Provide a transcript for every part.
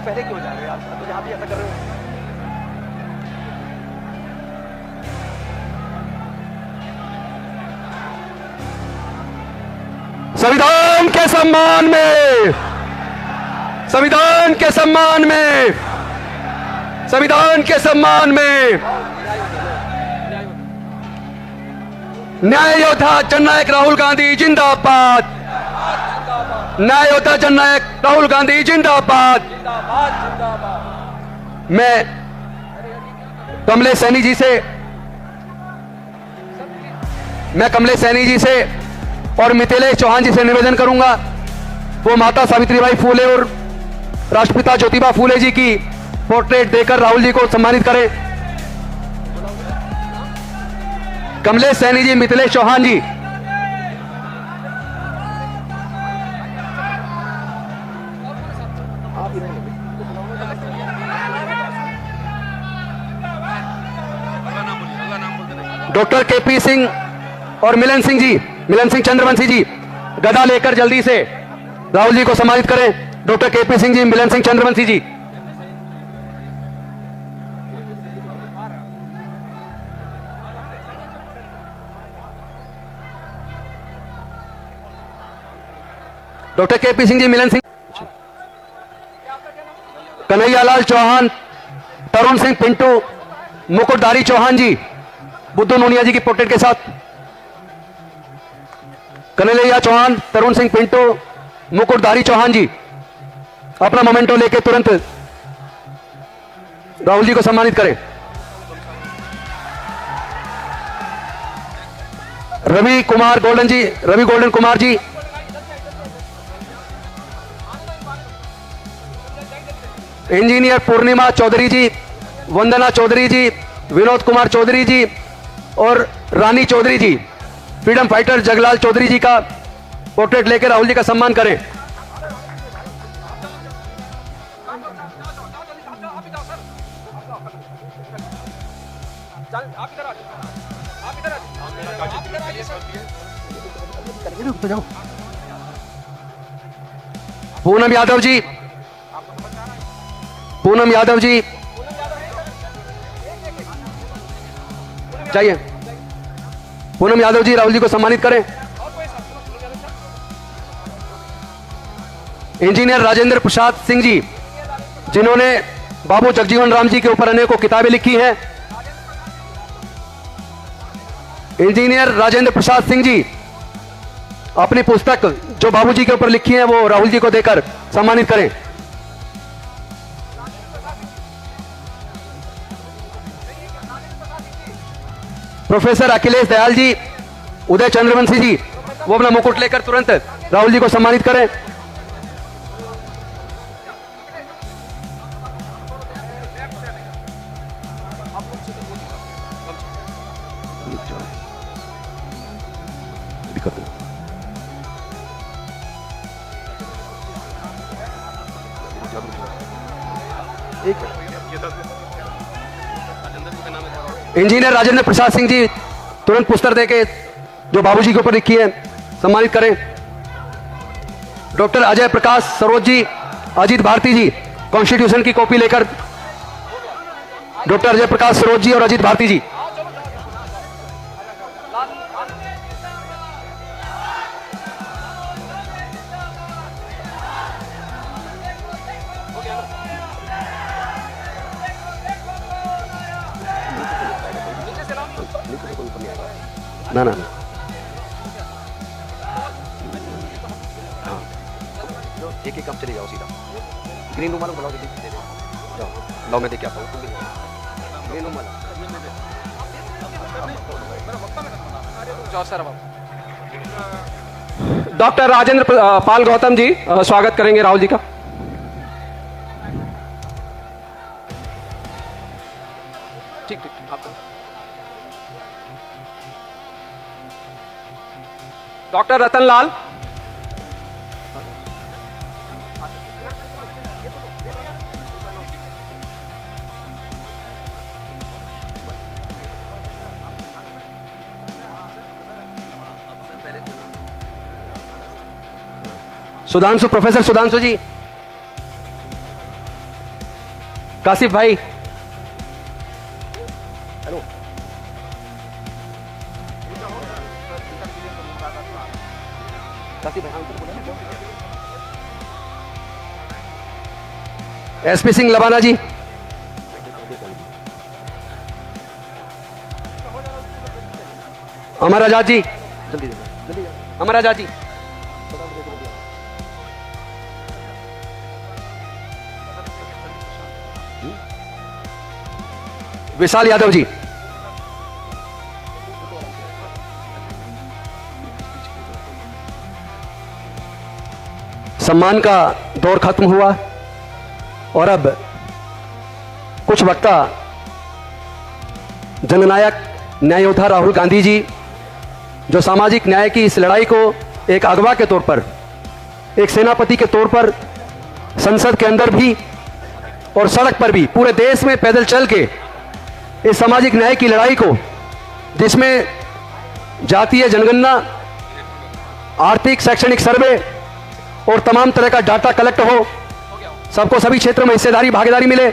पहले क्यों जा रहे हो यार? तो यहाँ भी ऐसा कर रहे हो। संविधान के सम्मान में, संविधान के सम्मान में, संविधान के सम्मान में न्याय योद्धा जननायक राहुल गांधी जिंदाबाद। न्याय योद्धा जननायक राहुल गांधी जिंदाबाद। मैं कमलेश सैनी जी से और मिथिलेश चौहान जी से निवेदन करूंगा वो माता सावित्रीबाई फूले और राष्ट्रपिता ज्योतिबा फूले जी की पोर्ट्रेट देकर राहुल जी को सम्मानित करें। कमलेश सैनी जी, मिथिलेश चौहान जी। डॉक्टर केपी सिंह और मिलन सिंह जी, मिलन सिंह चंद्रवंशी जी, गदा लेकर जल्दी से राहुल जी को सम्मानित करें। डॉक्टर केपी सिंह जी, मिलन सिंह चंद्रवंशी जी। डॉक्टर केपी सिंह जी, मिलन सिंह, कन्हैयालाल चौहान, तरुण सिंह पिंटू, मुकुटधारी चौहान जी, बुद्धू नोनिया जी की पोर्ट्रेट के साथ। कन्हैया चौहान, तरुण सिंह पिंटू, मुकुटधारी चौहान जी अपना मोमेंटो लेके तुरंत राहुल जी को सम्मानित करें। रवि गोल्डन कुमार जी, इंजीनियर पूर्णिमा चौधरी जी, वंदना चौधरी जी, विनोद कुमार चौधरी जी और रानी चौधरी जी, फ्रीडम फाइटर जगलाल चौधरी जी का पोर्ट्रेट लेकर राहुल जी का सम्मान करें। पूनम यादव जी, पूनम यादव जी चाहिए। पूनम यादव जी राहुल जी को सम्मानित करें। इंजीनियर राजेंद्र प्रसाद सिंह जी, जिन्होंने बाबू जगजीवन राम जी के ऊपर अनेकों किताबें लिखी हैं। इंजीनियर राजेंद्र प्रसाद सिंह जी अपनी पुस्तक जो बाबू जी के ऊपर लिखी है वो राहुल जी को देकर सम्मानित करें। प्रोफेसर अखिलेश दयाल जी, उदय चंद्रवंशी जी, वो अपना मुकुट लेकर तुरंत राहुल जी को सम्मानित करें। इंजीनियर राजेंद्र प्रसाद सिंह जी तुरंत पुस्तक देके जो बाबूजी के ऊपर लिखी है सम्मानित करें। डॉक्टर अजय प्रकाश सरोज जी, अजीत भारती जी कॉन्स्टिट्यूशन की कॉपी लेकर, डॉक्टर अजय प्रकाश सरोज जी और अजीत भारती जी। ना ना एक एक कप चले जाओ सीधा। ग्रीन रूम वालों बुलाओ, दे दे जाओ, लाओ मैं देख के आता हूँ। ग्रीन रूम वाला डॉक्टर राजेंद्र पाल गौतम जी स्वागत करेंगे राहुल जी का। ठीक ठीक ठीक। डॉक्टर रतन लाल, सुधांशु, प्रोफेसर सुधांशु जी, कासिफ भाई, एसपी सिंह लबाना जी, अमर आजाद जी, अमर आजाद जी, विशाल यादव जी, सम्मान का दौर खत्म हुआ और अब कुछ वक्ता जननायक न्याय योद्धा राहुल गांधी जी, जो सामाजिक न्याय की इस लड़ाई को एक अगवा के तौर पर, एक सेनापति के तौर पर संसद के अंदर भी और सड़क पर भी पूरे देश में पैदल चल के इस सामाजिक न्याय की लड़ाई को, जिसमें जातीय जनगणना, आर्थिक शैक्षणिक सर्वे और तमाम तरह का डाटा कलेक्ट हो, सबको सभी क्षेत्रों में हिस्सेदारी भागीदारी मिले,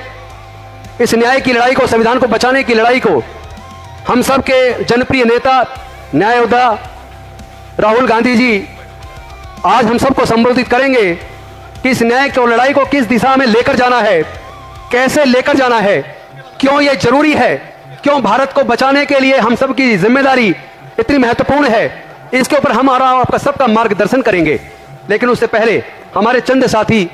इस न्याय की लड़ाई को, संविधान को बचाने की लड़ाई को हम सब के जनप्रिय नेता न्याय योद्धा राहुल गांधी जी आज हम सबको संबोधित करेंगे कि इस न्याय को, लड़ाई को किस दिशा में लेकर जाना है, कैसे लेकर जाना है, क्यों यह जरूरी है, क्यों भारत को बचाने के लिए हम सब की जिम्मेदारी इतनी महत्वपूर्ण है, इसके ऊपर हम आपका सबका मार्गदर्शन करेंगे। लेकिन उससे पहले हमारे चंद साथी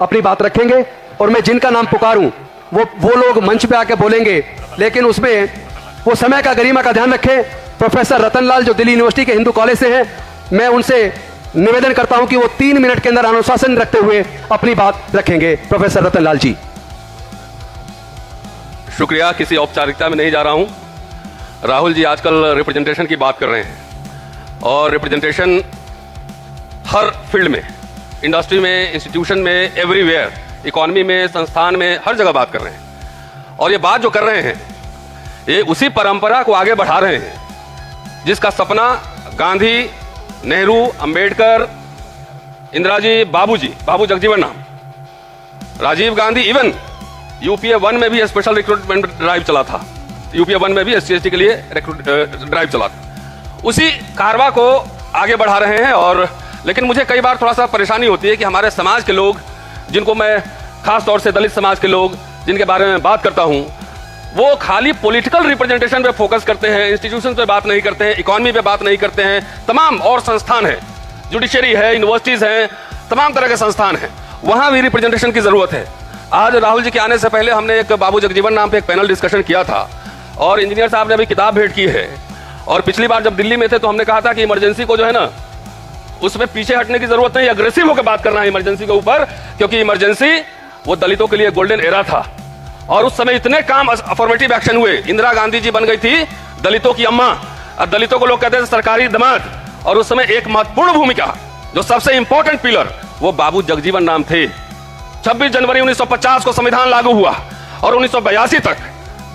अपनी बात रखेंगे और मैं जिनका नाम पुकारूं वो लोग मंच पे आके बोलेंगे, लेकिन उसमें वो समय का, गरिमा का ध्यान रखें। प्रोफेसर रतनलाल जो दिल्ली यूनिवर्सिटी के हिंदू कॉलेज से हैं, मैं उनसे निवेदन करता हूं कि वो 3 मिनट के अंदर अनुशासन रखते हुए अपनी बात रखेंगे। प्रोफेसर रतनलाल जी। शुक्रिया, किसी औपचारिकता में नहीं जा रहा हूं। राहुल जी आजकल रिप्रेजेंटेशन की बात कर रहे हैं और रिप्रेजेंटेशन हर फील्ड में, इंडस्ट्री में, इंस्टीट्यूशन में, एवरीवेयर, इकोनॉमी में, संस्थान में, हर जगह बात कर रहे हैं। और ये बात जो कर रहे हैं ये उसी परंपरा को आगे बढ़ा रहे हैं जिसका सपना गांधी, नेहरू, अंबेडकर, इंदिरा जी, बाबू जगजीवन राम, राजीव गांधी, इवन यूपीए 1 में भी स्पेशल रिक्रूटमेंट ड्राइव चला था, यूपीए 1 में भी SC/ST के लिए ड्राइव चला था, उसी कारवा को आगे बढ़ा रहे हैं। और लेकिन मुझे कई बार थोड़ा सा परेशानी होती है कि हमारे समाज के लोग, जिनको मैं खास तौर से दलित समाज के लोग जिनके बारे में बात करता हूं, वो खाली पॉलिटिकल रिप्रेजेंटेशन पे फोकस करते हैं, इंस्टीट्यूशन पे बात नहीं करते हैं, इकोनॉमी पे बात नहीं करते हैं। तमाम और संस्थान है, जुडिशरी है, यूनिवर्सिटीज हैं, तमाम तरह के संस्थान हैं, वहां भी रिप्रेजेंटेशन की जरूरत है। आज राहुल जी के आने से पहले हमने एक बाबू जगजीवन नाम पे एक पैनल डिस्कशन किया था और इंजीनियर साहब ने अभी किताब भेंट की है। और पिछली बार जब दिल्ली में थे तो हमने कहा था कि इमरजेंसी को जो है ना, उसमें पीछे हटने की जरूरत नहीं, अग्रेसिव होकर बात करना है इमरजेंसी के ऊपर, क्योंकि इमरजेंसी वो दलितों के लिए गोल्डन एरा था और उस समय इतने काम अफर्मेटिव एक्शन हुए। इंदिरा गांधी जी बन गई थी दलितों की अम्मा और दलितों को लोग कहते थे सरकारी दामाद, और उस समय एक महत्वपूर्ण भूमिका, जो सबसे इंपॉर्टेंट पिलर, वो बाबू जगजीवन राम थे। 26 जनवरी 1950 को संविधान लागू हुआ और 1982 तक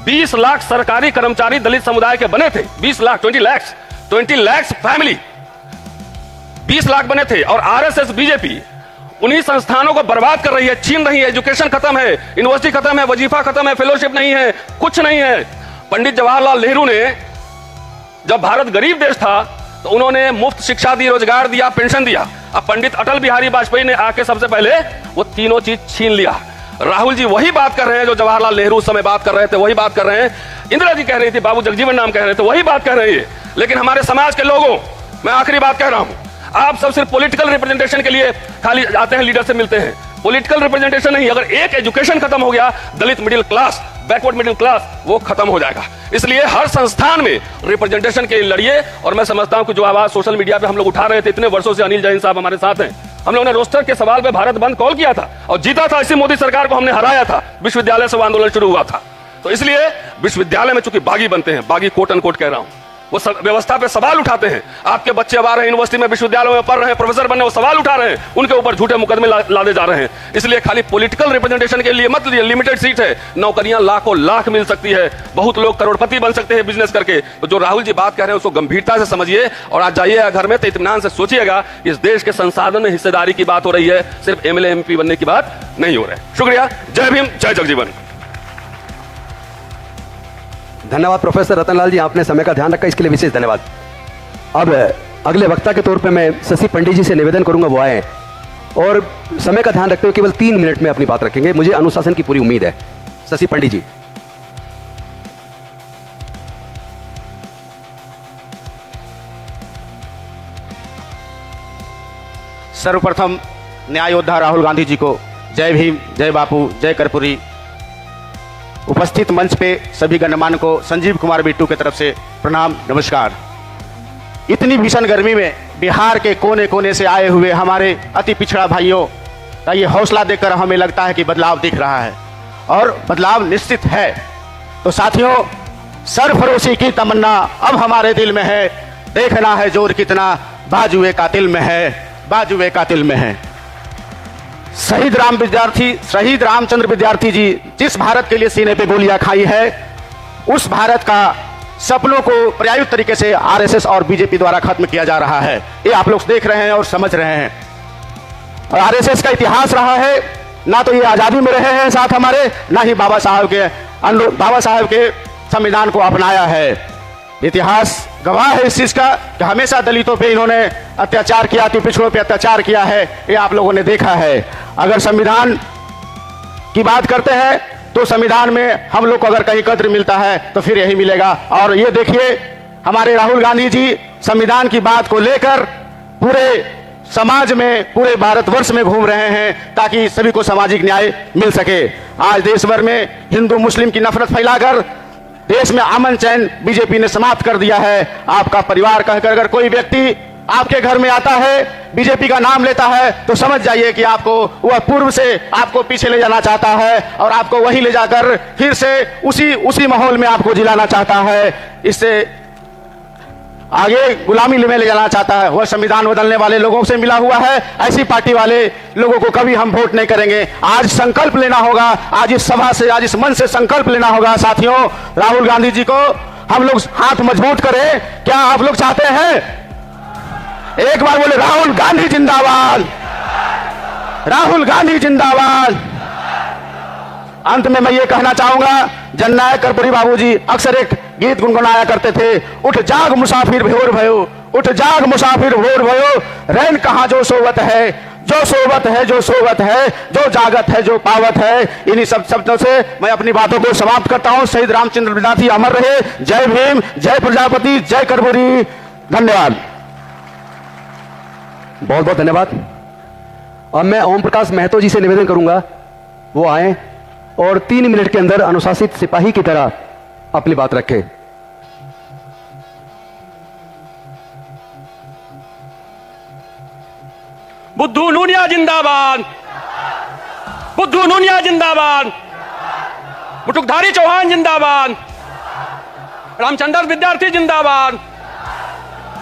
20 लाख सरकारी कर्मचारी दलित समुदाय के बने थे। 20 लाख, 20 लाख फैमिली, 20 लाख बने थे। और आरएसएस, बीजेपी उन्हीं संस्थानों को बर्बाद कर रही है, छीन रही है। एजुकेशन खत्म है, यूनिवर्सिटी खत्म है, वजीफा खत्म है, फेलोशिप नहीं है, कुछ नहीं है। पंडित जवाहरलाल नेहरू ने, जब भारत गरीब देश था तो उन्होंने मुफ्त शिक्षा दी, रोजगार दिया, पेंशन दिया। अब पंडित अटल बिहारी वाजपेयी ने आके सबसे पहले वो तीनों चीज छीन लिया। राहुल जी वही बात कर रहे हैं जो जवाहरलाल नेहरू उस समय बात कर रहे थे, वही बात कर रहे हैं। इंदिरा जी कह रही थी, बाबू जगजीवन राम कह रहे थे, वही बात कह रही है। लेकिन हमारे समाज के लोगों, मैं आखिरी बात कह रहा हूं, आप सब सिर्फ पॉलिटिकल रिप्रेजेंटेशन के लिए खाली आते हैं, लीडर से मिलते हैं। पॉलिटिकल रिप्रेजेंटेशन नहीं, अगर एक एजुकेशन खत्म हो गया, Dalit middle class, backward middle class, वो खत्म हो जाएगा। इसलिए हर संस्थान में रिप्रेजेंटेशन के लिए लड़िए। और मैं समझता हूं कि जो आवाज सोशल मीडिया पे हम लोग उठा रहे थे इतने वर्षों से, अनिल जैन साहब हमारे साथ हैं, हम लोगों ने रोस्टर के सवाल पे भारत बंद कॉल किया था और जीता था। इसी मोदी सरकार को हमने हराया था, विश्वविद्यालय से वो आंदोलन शुरू हुआ था। तो इसलिए विश्वविद्यालय में चूंकि बागी बनते हैं, बागी कोट अनकोट कह रहा हूं, वो व्यवस्था पे सवाल उठाते हैं। आपके बच्चे अब आ रहे हैं यूनिवर्सिटी में, विश्वविद्यालयों में पढ़ रहे हैं, प्रोफेसर बनने, वो सवाल उठा रहे हैं, उनके ऊपर झूठे मुकदमे लादे जा रहे हैं। इसलिए खाली पॉलिटिकल रिप्रेजेंटेशन के लिए मत लीजिए। लिमिटेड सीट है, नौकरियां लाखों लाख मिल सकती है, बहुत लोग करोड़पति बन सकते हैं बिजनेस करके। तो जो राहुल जी बात कह रहे हैं उसको गंभीरता से समझिए और आज जाइएगा घर में तो इत्मीनान से सोचिएगा, इस देश के संसाधन में हिस्सेदारी की बात हो रही है, सिर्फ MLA MP बनने की बात नहीं हो रहा है। शुक्रिया, जय भीम, जय जगजीवन। धन्यवाद प्रोफेसर रतनलाल जी, आपने समय का ध्यान रखा, इसके लिए विशेष धन्यवाद। अब अगले वक्ता के तौर पे मैं शशि पंडित जी से निवेदन करूंगा वो आए और समय का ध्यान रखते हुए केवल 3 मिनट में अपनी बात रखेंगे। मुझे अनुशासन की पूरी उम्मीद है। शशि पंडित जी। सर्वप्रथम न्याय योद्धा राहुल गांधी जी को जय भीम, जय बापू, जय कर्पूरी। उपस्थित मंच पे सभी गणमान्य को संजीव कुमार बिट्टू की तरफ से प्रणाम, नमस्कार। इतनी भीषण गर्मी में बिहार के कोने कोने से आए हुए हमारे अति पिछड़ा भाइयों का ये हौसला देखकर हमें लगता है कि बदलाव दिख रहा है और बदलाव निश्चित है। तो साथियों, सरफरोशी की तमन्ना अब हमारे दिल में है, देखना है जोर कितना बाजुए कातिल में है, बाजुए कातिल में है। शहीद रामचंद्र विद्यार्थी जी जिस भारत के लिए सीने पे गोलियां खाई है, उस भारत का सपनों को पर्यायित तरीके से आरएसएस और बीजेपी द्वारा खत्म किया जा रहा है। ये आप लोग देख रहे हैं और समझ रहे हैं। और आरएसएस का इतिहास रहा है, ना तो ये आजादी में रहे हैं साथ हमारे, ना ही बाबा साहब के संविधान को अपनाया है। इतिहास गवाह है इस चीज का कि हमेशा दलितों पे इन्होंने अत्याचार किया, अति पिछड़ों पे अत्याचार किया है, ये आप लोगों ने देखा है। अगर संविधान की बात करते हैं तो संविधान में हम लोग को अगर कहीं कद्र मिलता है तो फिर यही मिलेगा। और ये देखिए, हमारे राहुल गांधी जी संविधान की बात को लेकर पूरे समाज में, पूरे भारतवर्ष में घूम रहे हैं ताकि सभी को सामाजिक न्याय मिल सके। आज देश भर में हिंदू मुस्लिम की नफरत फैलाकर देश में अमन चैन बीजेपी ने समाप्त कर दिया है। आपका परिवार कहकर अगर कोई व्यक्ति आपके घर में आता है, बीजेपी का नाम लेता है, तो समझ जाइए कि आपको वह पूर्व से आपको पीछे ले जाना चाहता है और आपको वही ले जाकर फिर से उसी माहौल में आपको जिलाना चाहता है, इससे आगे गुलामी में ले जाना चाहता है। वह संविधान बदलने वाले लोगों से मिला हुआ है। ऐसी पार्टी वाले लोगों को कभी हम वोट नहीं करेंगे। आज संकल्प लेना होगा, आज इस सभा से, आज इस मन से संकल्प लेना होगा। साथियों, राहुल गांधी जी को हम लोग हाथ मजबूत करें। क्या आप लोग चाहते हैं? एक बार बोले राहुल गांधी जिंदाबाद, राहुल गांधी जिंदाबाद। अंत में मैं ये कहना चाहूंगा, जननायक कर्पूरी बाबूजी अक्सर एक गीत गुनगुनाया करते थे, उठ जाग मुसाफिर भोर भयो, उठ जाग मुसाफिर भोर भयो, रैन कहाँ जो सोवत है, जो सोवत है, जो सोवत है, जो जागत है, जो पावत है। इन्हीं सब शब्दों से मैं अपनी बातों को समाप्त करता हूं। शहीद रामचंद्र विद्यार्थी अमर रहे। जय भीम, जय प्रजापति, जय कर्पूरी। धन्यवाद, बहुत बहुत धन्यवाद। अब मैं ओम प्रकाश महतो जी से निवेदन करूंगा वो आए और 3 मिनट के अंदर अनुशासित सिपाही की तरह अपनी बात रखें। बुद्धू नूनिया जिंदाबाद, बुद्धू नूनिया जिंदाबाद, मुटुकधारी चौहान जिंदाबाद, रामचंद्र विद्यार्थी जिंदाबाद,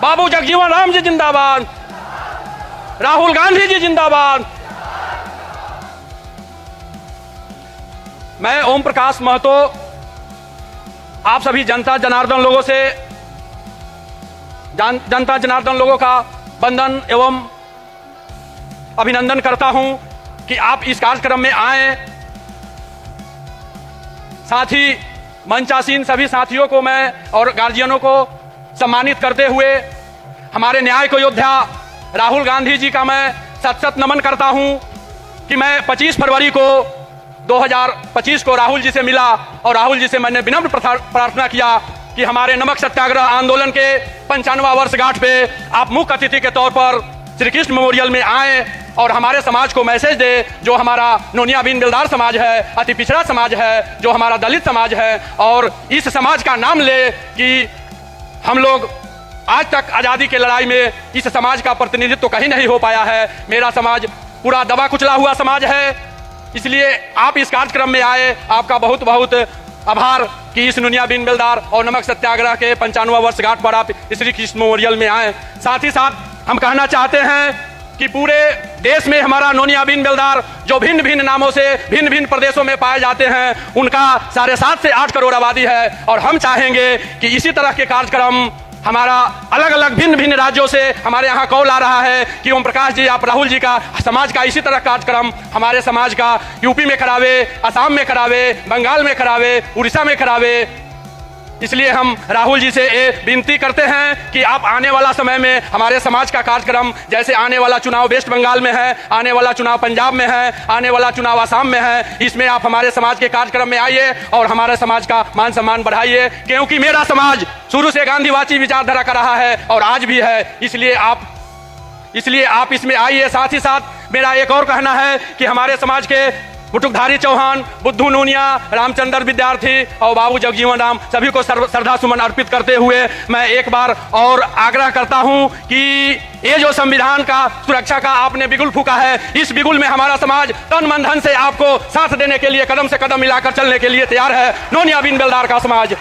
बाबू जगजीवन राम जी जिंदाबाद, राहुल गांधी जी जिंदाबाद। मैं ओम प्रकाश महतो आप सभी जनता जनार्दन लोगों का वंदन एवं अभिनंदन करता हूं कि आप इस कार्यक्रम में आए। साथ ही मंचासीन सभी साथियों को मैं और गार्जियनों को सम्मानित करते हुए हमारे न्याय को योद्धा राहुल गांधी जी का मैं सत नमन करता हूं कि मैं 25 फरवरी को 2025 को राहुल जी से मिला और राहुल जी से मैंने विनम्र प्रार्थना किया कि हमारे नमक सत्याग्रह आंदोलन के 95वां वर्षगांठ पे आप मुख्य अतिथि के तौर पर श्री कृष्ण मेमोरियल में आए और हमारे समाज को मैसेज दे, जो हमारा नोनिया बिन बिलदार समाज है, अति पिछड़ा समाज है, जो हमारा दलित समाज है, और इस समाज का नाम ले कि हम लोग आज तक आज़ादी की लड़ाई में इस समाज का प्रतिनिधित्व कहीं नहीं हो पाया है। मेरा समाज पूरा दबा कुचला हुआ समाज है, इसलिए आप इस कार्यक्रम में आए, आपका बहुत बहुत आभार कि इस नोनिया बिन बिलदार और नमक सत्याग्रह के 95वां वर्षगांठ पर आप श्री कृष्ण मेमोरियल में आए। साथ ही साथ हम कहना चाहते हैं कि पूरे देश में हमारा नोनिया बिन बिलदार जो भिन्न भिन्न नामों से भिन्न भिन्न प्रदेशों में पाए जाते हैं, उनका 7.5 से 8 करोड़ आबादी है और हम चाहेंगे कि इसी तरह के कार्यक्रम हमारा अलग अलग भिन्न भिन्न राज्यों से हमारे यहाँ कॉल आ रहा है कि ओम प्रकाश जी आप राहुल जी का समाज का इसी तरह कार्यक्रम हमारे समाज का यूपी में करावे, असम में करावे, बंगाल में करावे, उड़ीसा में करावे, इसलिए हम राहुल जी से ये विनती करते हैं कि आप आने वाला समय में हमारे समाज का कार्यक्रम, जैसे आने वाला चुनाव वेस्ट बंगाल में है, आने वाला चुनाव पंजाब में है, आने वाला चुनाव आसाम में है, इसमें आप हमारे समाज के कार्यक्रम में आइए और हमारे समाज का मान सम्मान बढ़ाइए, क्योंकि मेरा समाज शुरू से गांधीवादी विचारधारा का रहा है और आज भी है। इसलिए आप इसमें आइए। साथ ही साथ मेरा एक और कहना है कि हमारे समाज के मुटुकधारी चौहान, बुद्धू नूनिया, रामचंद्र विद्यार्थी और बाबू जगजीवन राम सभी को श्रद्धा सुमन अर्पित करते हुए मैं एक बार और आग्रह करता हूं कि ये जो संविधान का सुरक्षा का आपने बिगुल फूका है, इस बिगुल में हमारा समाज तन मन धन से आपको साथ देने के लिए कदम से कदम मिलाकर चलने के लिए तैयार है। नोनिया बिन बेलदार का समाज।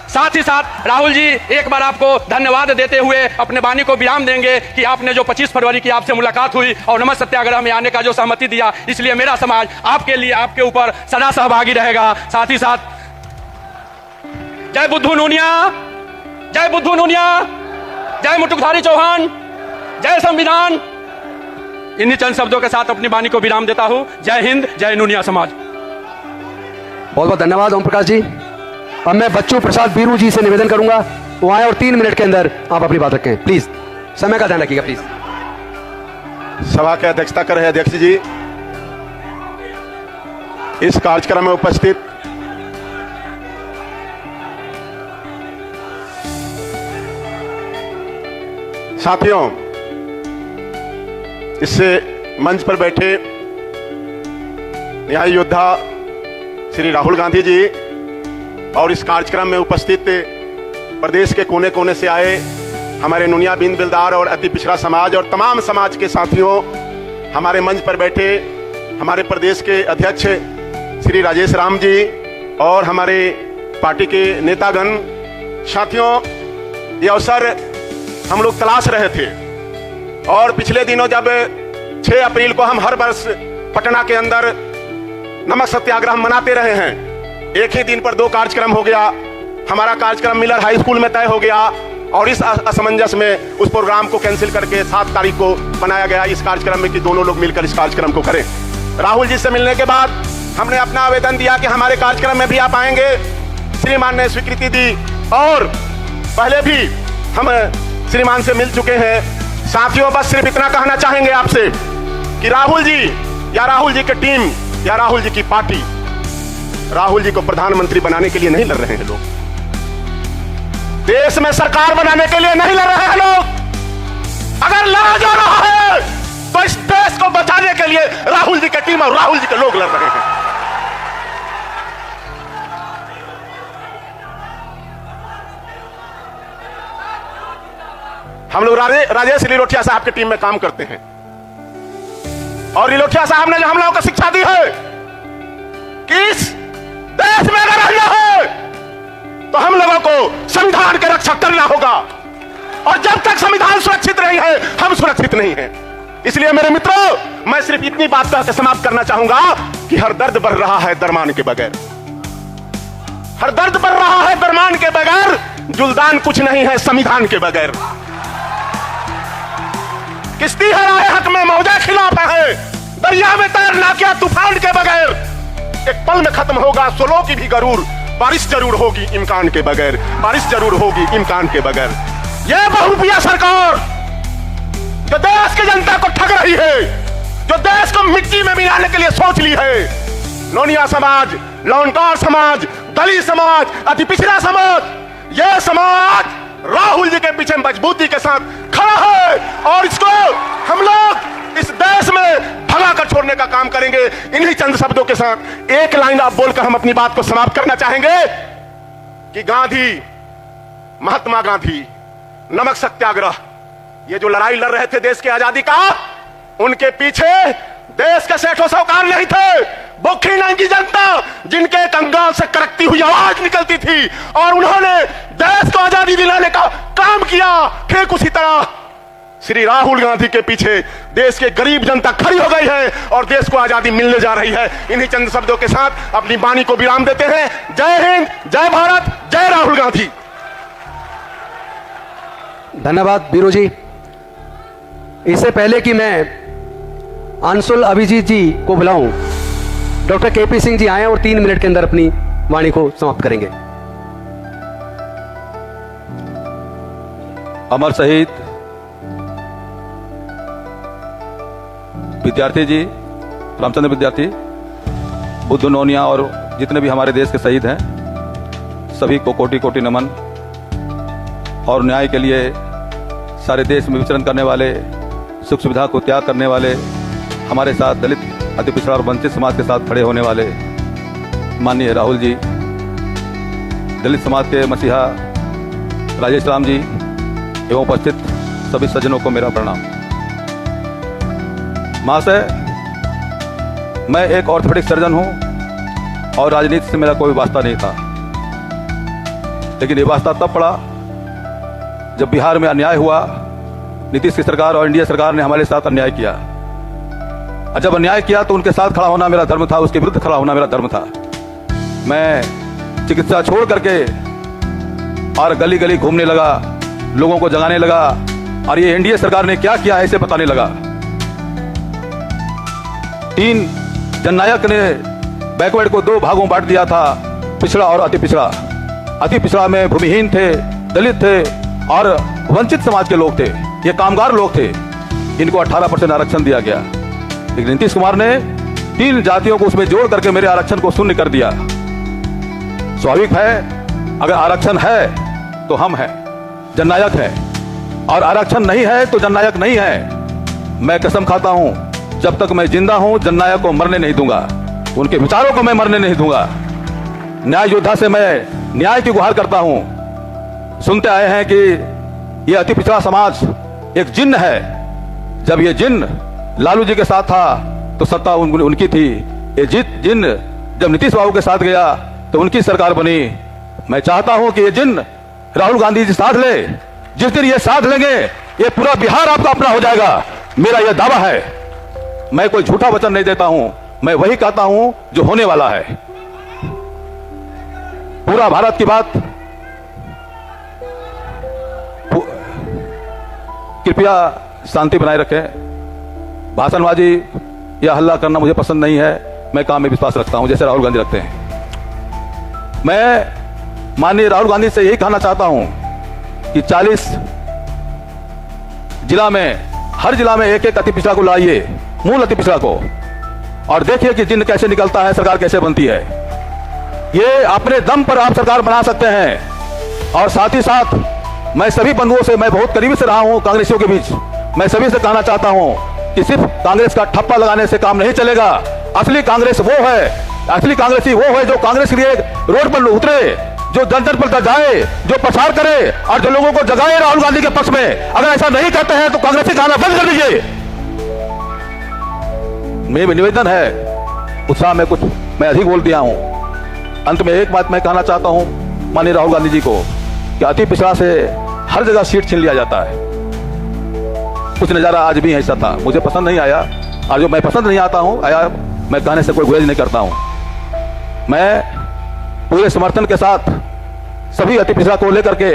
साथ ही साथ राहुल जी एक बार आपको धन्यवाद देते हुए अपने वाणी को विराम देंगे कि आपने जो 25 फरवरी की आपसे मुलाकात हुई और नमक सत्याग्रह में आने का जो सहमति दिया, इसलिए मेरा समाज आपके लिए, आपके ऊपर सदा सहभागी रहेगा। साथ ही साथ जय बुद्धू नूनिया, जय बुद्धू नूनिया, जय मुटुकधारी चौहान, जय संविधान। इन्हीं चंद शब्दों के साथ अपनी वाणी को विराम देता हूं। जय हिंद, जय नूनिया समाज। बहुत बहुत धन्यवाद ओम प्रकाश जी। अब मैं बच्चू प्रसाद बीरू जी से निवेदन करूंगा वो आए और 3 मिनट के अंदर आप अपनी बात रखें। प्लीज समय का ध्यान रखिएगा प्लीज। सभा की अध्यक्षता कर रहे अध्यक्ष जी, इस कार्यक्रम में उपस्थित साथियों, इससे मंच पर बैठे न्याय योद्धा श्री राहुल गांधी जी और इस कार्यक्रम में उपस्थित प्रदेश के कोने कोने से आए हमारे नूनिया बिन बेलदार और अति पिछड़ा समाज और तमाम समाज के साथियों, हमारे मंच पर बैठे हमारे प्रदेश के अध्यक्ष श्री राजेश राम जी और हमारे पार्टी के नेतागण, साथियों, ये अवसर हम लोग तलाश रहे थे और पिछले दिनों जब 6 अप्रैल को हम हर वर्ष पटना के अंदर नमक सत्याग्रह मनाते रहे हैं, एक ही दिन पर 2 कार्यक्रम हो गया। हमारा कार्यक्रम मिलर हाई स्कूल में तय हो गया और इस असमंजस में उस प्रोग्राम को कैंसिल करके 7 तारीख को बनाया गया इस कार्यक्रम में कि दोनों लोग मिलकर इस कार्यक्रम को करें। राहुल जी से मिलने के बाद हमने अपना आवेदन दिया कि हमारे कार्यक्रम में भी आप आएंगे। श्रीमान ने स्वीकृति दी और पहले भी हम श्रीमान से मिल चुके हैं। साथियों, बस सिर्फ इतना कहना चाहेंगे आपसे कि राहुल जी या राहुल जी की टीम या राहुल जी की पार्टी राहुल जी को प्रधानमंत्री बनाने के लिए नहीं लड़ रहे हैं लोग, देश में सरकार बनाने के लिए नहीं लड़ रहे हैं लोग। अगर लड़ा जा रहा है तो इस देश को बचाने के लिए राहुल जी की टीम और राहुल जी के लोग लड़ रहे हैं। हम लोग राजेश लिलोठिया साहब की टीम में काम करते हैं और लिलोठिया साहब ने जो हम लोगों को शिक्षा दी है कि इस देश में अगर रहना है तो हम लोगों को संविधान की रक्षा करना होगा और जब तक संविधान सुरक्षित नहीं है हम सुरक्षित नहीं हैं। इसलिए मेरे मित्रों, मैं सिर्फ इतनी बात कहकर समाप्त करना चाहूंगा कि हर दर्द बढ़ रहा है दरमान के बगैर, हर दर्द बढ़ रहा है दरमान के बगैर, जुल्दान कुछ नहीं है संविधान के बगैर। किश्ती है राह हक में मौजा खिलाफ है, दरिया में तैरना क्या तूफान के बगैर। एक पल में खत्म होगा सोलो की भी गरूर, बारिश जरूर होगी इम्कान के बगैर, बारिश जरूर होगी इम्कान के बगैर। यह बहुरूपिया सरकार जो देश की जनता को ठग रही है, जो देश को मिट्टी में मिलाने के लिए सोच ली है, नोनिया समाज, लौंडकार समाज, दलित समाज, अति पिछड़ा समाज, यह समाज राहुल जी के पीछे मजबूती के साथ खड़ा है और इसको हम लोग इस देश में भगा कर छोड़ने का काम करेंगे। इन्हीं चंद शब्दों के साथ एक लाइन आप बोलकर हम अपनी बात को समाप्त करना चाहेंगे कि गांधी, महात्मा गांधी, नमक सत्याग्रह, ये जो लड़ाई लड़ रहे थे देश की आजादी का, उनके पीछे देश के सेठों साहूकार नहीं थे, भूखी नंगी जनता जिनके कंगाल से करकती हुई आवाज निकलती थी और उन्होंने देश को आजादी दिलाने का काम किया। ठीक उसी तरह श्री राहुल गांधी के पीछे देश के गरीब जनता खड़ी हो गई है और देश को आजादी मिलने जा रही है। इन्हीं चंद शब्दों के साथ अपनी वाणी को विराम देते हैं। जय हिंद, जय भारत, जय राहुल गांधी। धन्यवाद बीरू जी। इससे पहले कि मैं अंशुल अभिजीत जी को बुलाऊं, डॉक्टर केपी सिंह जी आए और 3 मिनट के अंदर अपनी वाणी को समाप्त करेंगे। अमर शहीद विद्यार्थी जी, रामचंद्र विद्यार्थी, बुद्ध नोनिया और जितने भी हमारे देश के शहीद हैं सभी को कोटि कोटि नमन। और न्याय के लिए सारे देश में विचरण करने वाले, सुख सुविधा को त्याग करने वाले, हमारे साथ दलित, अति पिछड़ा और वंचित समाज के साथ खड़े होने वाले माननीय राहुल जी, दलित समाज के मसीहा राजेश राम जी एवं उपस्थित सभी सज्जनों को मेरा प्रणाम। महाशय, मैं एक ऑर्थोपेडिक सर्जन हूं और राजनीति से मेरा कोई वास्ता नहीं था, लेकिन ये वास्ता तब पड़ा जब बिहार में अन्याय हुआ। नीतीश की सरकार और इंडिया सरकार ने हमारे साथ अन्याय किया, और जब अन्याय किया तो उनके साथ खड़ा होना मेरा धर्म था, उसके विरुद्ध खड़ा होना मेरा धर्म था। मैं चिकित्सा छोड़ करके और गली गली घूमने लगा, लोगों को जगाने लगा, और ये एनडीए सरकार ने क्या किया है इसे बताने लगा। 3 जननायक ने बैकवर्ड को 2 भागों बांट दिया था, पिछड़ा और अति पिछड़ा। अति पिछड़ा में भूमिहीन थे, दलित थे और वंचित समाज के लोग थे, ये कामगार लोग थे। इनको 18% आरक्षण दिया गया, लेकिन नीतीश कुमार ने 3 जातियों को उसमें जोड़ करके मेरे आरक्षण को शून्य कर दिया। स्वाभाविक है, अगर आरक्षण है तो हम हैं, जननायक है, और आरक्षण नहीं है तो जननायक नहीं है। मैं कसम खाता हूं, जब तक मैं जिंदा हूं जननायक को मरने नहीं दूंगा, उनके विचारों को मैं मरने नहीं दूंगा। न्याय योद्धा से मैं न्याय की गुहार करता हूं। सुनते आए हैं कि यह अति पिछड़ा समाज एक जिन्न है। जब यह जिन्न लालू जी के साथ था तो सत्ता उनकी थी। ये जिन्न जब नीतीश बाबू के साथ गया तो उनकी सरकार बनी। मैं चाहता हूं कि ये जिन्न राहुल गांधी जी साथ ले। जिस दिन ये साथ लेंगे ये पूरा बिहार आपका अपना हो जाएगा, मेरा यह दावा है। मैं कोई झूठा वचन नहीं देता हूं, मैं वही कहता हूं जो होने वाला है। पूरा भारत की बात, कृपया शांति बनाए रखें। भाषणबाजी या हल्ला करना मुझे पसंद नहीं है। मैं काम में विश्वास रखता हूं जैसे राहुल गांधी रखते हैं। मैं माननीय राहुल गांधी से यही कहना चाहता हूं कि 40 जिला में, हर जिला में एक अति पिछड़ा को लाइए, मूल अति पिछड़ा को, और देखिए कि जिन्न कैसे निकलता है, सरकार कैसे बनती है। ये अपने दम पर आप सरकार बना सकते हैं। और साथ ही साथ मैं सभी बंधुओं से, मैं बहुत करीबी से रहा हूं कांग्रेसियों के बीच, मैं सभी से कहना चाहता हूं कि सिर्फ कांग्रेस का ठप्पा लगाने से काम नहीं चलेगा। असली कांग्रेस वो है, असली कांग्रेसी वो है जो कांग्रेस के लिए रोड पर उतरे, जो दर दर पर जाए, जो प्रचार करे और जो लोगों को जगाए राहुल गांधी के पक्ष में। अगर ऐसा नहीं करते हैं तो कांग्रेसी कहना बंद कर दीजिए। मेरा निवेदन है, उत्साह में कुछ मैं अधिक बोल दिया हूं। अंत में एक बात मैं कहना चाहता हूं माननीय राहुल गांधी जी को कि अति पिछड़ा से हर जगह सीट छीन लिया जाता है। कुछ नजारा आज भी ऐसा था, मुझे पसंद नहीं आया, और जो मैं पसंद नहीं आता हूं आया, मैं कहने से कोई गुरेज नहीं करता हूं। मैं पूरे समर्थन के साथ सभी अति पिछड़ा को लेकर के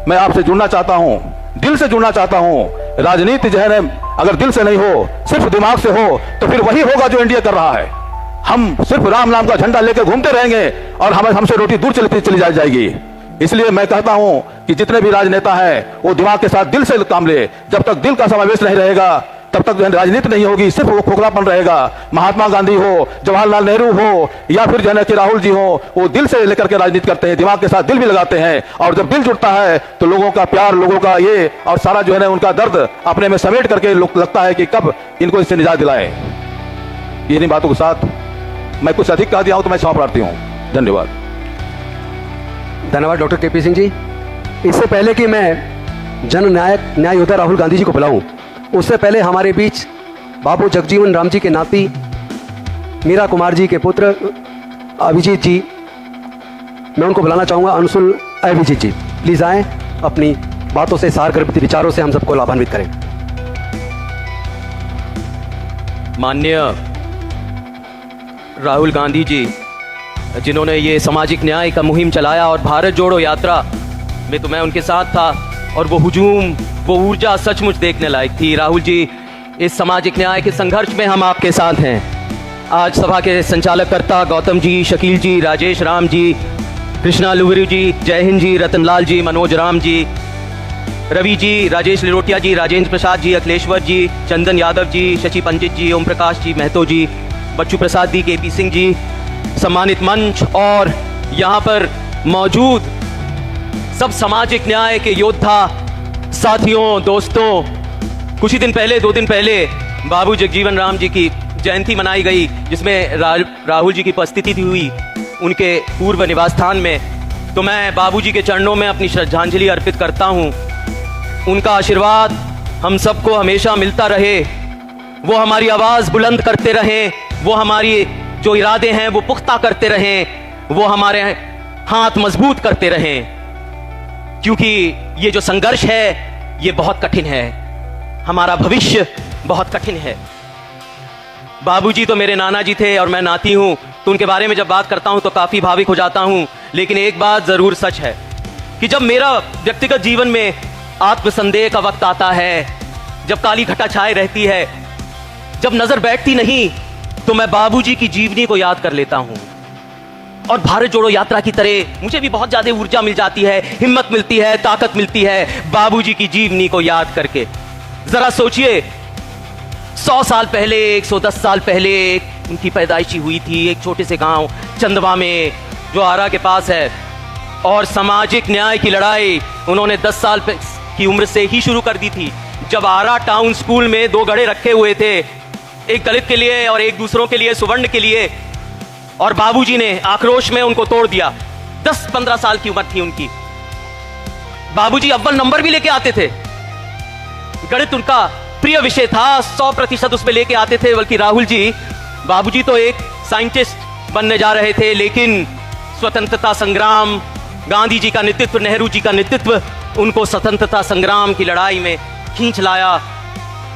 मैं आपसे जुड़ना चाहता हूं, दिल से जुड़ना चाहता हूं। राजनीति जो है अगर दिल से नहीं हो, सिर्फ दिमाग से हो, तो फिर वही होगा जो इंडिया कर रहा है। हम सिर्फ राम नाम का झंडा लेकर घूमते रहेंगे और हमसे रोटी दूर चली जाएगी। इसलिए मैं कहता हूं कि जितने भी राजनेता हैं वो दिमाग के साथ दिल से काम ले। जब तक दिल का समावेश नहीं रहेगा तब तक राजनीति नहीं होगी, सिर्फ वो खोखलापन रहेगा। महात्मा गांधी हो, जवाहरलाल नेहरू हो, या फिर जो है कि राहुल जी हो, वो दिल से लेकर के राजनीति करते हैं, दिमाग के साथ दिल भी लगाते हैं। और जब दिल जुड़ता है तो लोगों का प्यार, लोगों का ये और सारा जो है ना उनका दर्द अपने में समेट करके लगता है कि कब इनको इससे निजात दिलाएं। इन्हीं बातों के साथ मैं कुछ अधिक कह दिया हूं तो मैं क्षमा प्रार्थी हूं। धन्यवाद। धन्यवाद डॉक्टर केपी सिंह जी। इससे पहले कि मैं जननायक न्याय योद्धा राहुल गांधी जी को बुलाऊं, उससे पहले हमारे बीच बाबू जगजीवन राम जी के नाती, मीरा कुमार जी के पुत्र अभिजीत जी, मैं उनको बुलाना चाहूँगा। अंशुल अभिजीत जी प्लीज़ आएँ, अपनी बातों से, सार गर्भित विचारों से हम सबको लाभान्वित करें। माननीय राहुल गांधी जी, जिन्होंने ये सामाजिक न्याय का मुहिम चलाया और भारत जोड़ो यात्रा में तो मैं उनके साथ था, और वो हुजूम, वो ऊर्जा सचमुच देखने लायक थी। राहुल जी, इस सामाजिक न्याय के संघर्ष में हम आपके साथ हैं। आज सभा के संचालककर्ता गौतम जी, शकील जी, राजेश राम जी, कृष्णा लुगरी जी, जय हिंद जी, रतनलाल जी, मनोज राम जी, रवि जी, राजेश लिरोटिया जी, राजेंद्र प्रसाद जी, अखिलेश्वर जी, चंदन यादव जी, शशि पंडित जी, ओम प्रकाश जी, महतो जी, बच्चू प्रसाद जी, केपी सिंह जी, सम्मानित मंच और यहाँ पर मौजूद सब सामाजिक न्याय के योद्धा साथियों, दोस्तों, कुछ ही दिन पहले, 2 दिन पहले बाबू जगजीवन राम जी की जयंती मनाई गई, जिसमें राहुल जी की उपस्थिति हुई उनके पूर्व निवास स्थान में। तो मैं बाबू जी के चरणों में अपनी श्रद्धांजलि अर्पित करता हूँ। उनका आशीर्वाद हम सबको हमेशा मिलता रहे, वो हमारी आवाज़ बुलंद करते रहें, वो हमारी जो इरादे हैं वो पुख्ता करते रहें, वो हमारे हाथ मजबूत करते रहें, क्योंकि ये जो संघर्ष है ये बहुत कठिन है, हमारा भविष्य बहुत कठिन है। बाबूजी तो मेरे नाना जी थे और मैं नाती हूं, तो उनके बारे में जब बात करता हूं तो काफी भावुक हो जाता हूं। लेकिन एक बात जरूर सच है कि जब मेरा व्यक्तिगत जीवन में आत्मसंदेह का वक्त आता है, जब काली घटा छाए रहती है, जब नजर बैठती नहीं, तो मैं बाबूजी की जीवनी को याद कर लेता हूं। और भारत जोड़ो यात्रा की तरह मुझे भी बहुत ज्यादा ऊर्जा मिल जाती है, हिम्मत मिलती है, ताकत मिलती है बाबूजी की जीवनी को याद करके। जरा सोचिए, 100 साल पहले, 110 साल पहले उनकी पैदाइशी हुई थी एक छोटे से गांव चंदवा में, जो आरा के पास है। और सामाजिक न्याय की लड़ाई उन्होंने 10 साल की उम्र से ही शुरू कर दी थी, जब आरा टाउन स्कूल में 2 घड़े रखे हुए थे, एक दलित के लिए और एक दूसरों के लिए, सुवर्ण के लिए। और बाबूजी ने आक्रोश में उनको तोड़ दिया। 10-15 साल की उम्र थी उनकी। बाबूजी अव्वल नंबर भी लेके आते थे, गणित उनका प्रिय विषय था, 100% उसमें लेके आते थे। बल्कि राहुल जी, बाबूजी तो एक साइंटिस्ट बनने जा रहे थे, लेकिन स्वतंत्रता संग्राम, गांधी जी का नेतृत्व, नेहरू जी का नेतृत्व उनको स्वतंत्रता संग्राम की लड़ाई में खींच लाया।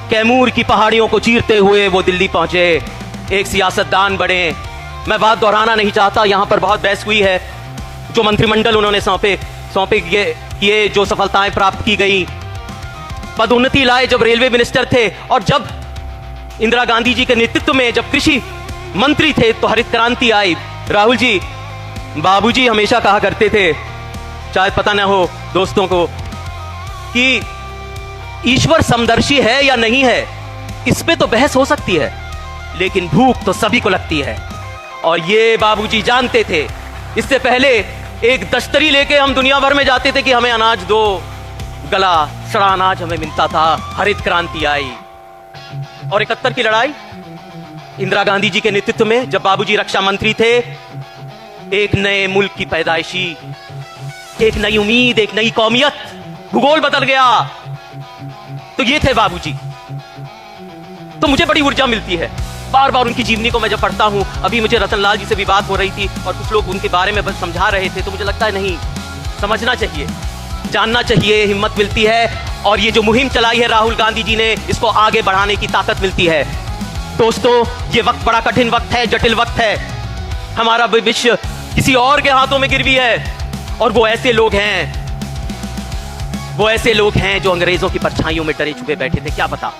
कैमूर की पहाड़ियों को चीरते हुए वो दिल्ली पहुंचे, एक सियासतदान बने। मैं बात दोहराना नहीं चाहता, यहाँ पर बहुत बहस हुई है। जो मंत्रिमंडल उन्होंने सौंपे किए, जो सफलताएं प्राप्त की गई, पदोन्नति लाए जब रेलवे मिनिस्टर थे, और जब इंदिरा गांधी जी के नेतृत्व में जब कृषि मंत्री थे तो हरित क्रांति आई। राहुल जी, बाबूजी हमेशा कहा करते थे, शायद पता ना हो दोस्तों को, कि ईश्वर समदर्शी है या नहीं है, इस पे तो बहस हो सकती है, लेकिन भूख तो सभी को लगती है। और ये बाबूजी जानते थे। इससे पहले एक दस्तरी लेके हम दुनिया भर में जाते थे कि हमें अनाज दो, गला सड़ा अनाज हमें मिलता था। हरित क्रांति आई और 71 की लड़ाई इंदिरा गांधी जी के नेतृत्व में, जब बाबूजी रक्षा मंत्री थे, एक नए मुल्क की पैदाइशी, एक नई उम्मीद, एक नई कौमियत, भूगोल बदल गया। तो ये थे बाबूजी। तो मुझे बड़ी ऊर्जा मिलती है बार बार उनकी जीवनी को मैं जब पढ़ता हूं। अभी मुझे रतनलाल जी से भी बात हो रही थी और कुछ लोग उनके बारे में बस समझा रहे थे, तो मुझे लगता है नहीं, समझना चाहिए, जानना चाहिए, हिम्मत मिलती है। और ये जो मुहिम चलाई है राहुल गांधी जी ने, इसको आगे बढ़ाने की ताकत मिलती है। दोस्तों, ये वक्त बड़ा कठिन वक्त है, जटिल वक्त है। हमारा भविष्य किसी और के हाथों में गिरवी है, और वो ऐसे लोग हैं जो अंग्रेजों की परछाइयों में डरे छुपे बैठे थे, क्या पता।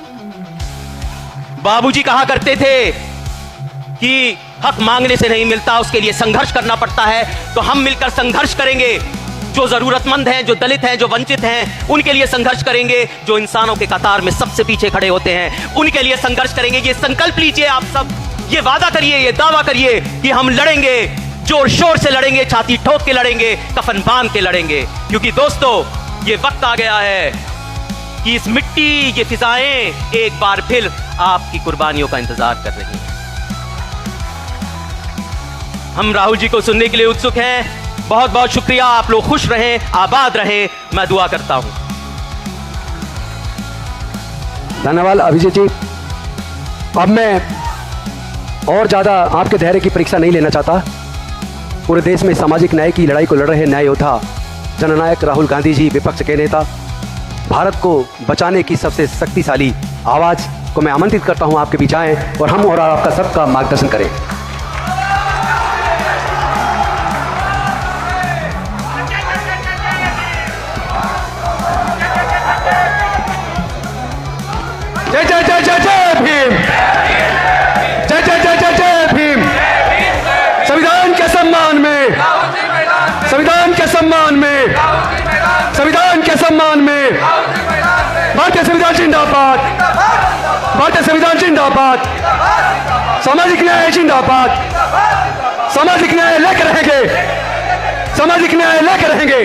बाबूजी कहा करते थे कि हक मांगने से नहीं मिलता, उसके लिए संघर्ष करना पड़ता है। तो हम मिलकर संघर्ष करेंगे, जो जरूरतमंद हैं, जो दलित हैं, जो वंचित हैं, उनके लिए संघर्ष करेंगे। जो इंसानों के कतार में सबसे पीछे खड़े होते हैं, उनके लिए संघर्ष करेंगे। ये संकल्प लीजिए आप सब, ये वादा करिए, ये दावा करिए कि हम लड़ेंगे, जोर शोर से लड़ेंगे, छाती ठोक के लड़ेंगे, कफन बांध के लड़ेंगे। क्योंकि दोस्तों, ये वक्त आ गया है कि इस मिट्टी, ये फिजाएं एक बार फिर आपकी कुर्बानियों का इंतजार कर रही हैं। हम राहुल जी को सुनने के लिए उत्सुक हैं। बहुत बहुत शुक्रिया। आप लोग खुश रहें, आबाद रहें, मैं दुआ करता हूं। धन्यवाद अभिजीत जी। अब मैं और ज्यादा आपके धैर्य की परीक्षा नहीं लेना चाहता। पूरे देश में सामाजिक न्याय की लड़ाई को लड़ रहे न्याय योद्धा, जननायक राहुल गांधी जी, विपक्ष के नेता, भारत को बचाने की सबसे शक्तिशाली आवाज को मैं आमंत्रित करता हूं आपके बीच आएं और हम और आपका सबका मार्गदर्शन करें। जय जय जय जय जय भीम, जय जय जय जय जय भीम। संविधान के सम्मान में, संविधान के सम्मान में, संविधान के के सम्मान में भारतीय संविधान जिंदाबाद, भारतीय संविधान जिंदाबाद, सामाजिक न्याय जिंदाबाद, सामाजिक न्याय लेकर रहेंगे, सामाजिक न्याय लेकर रहेंगे।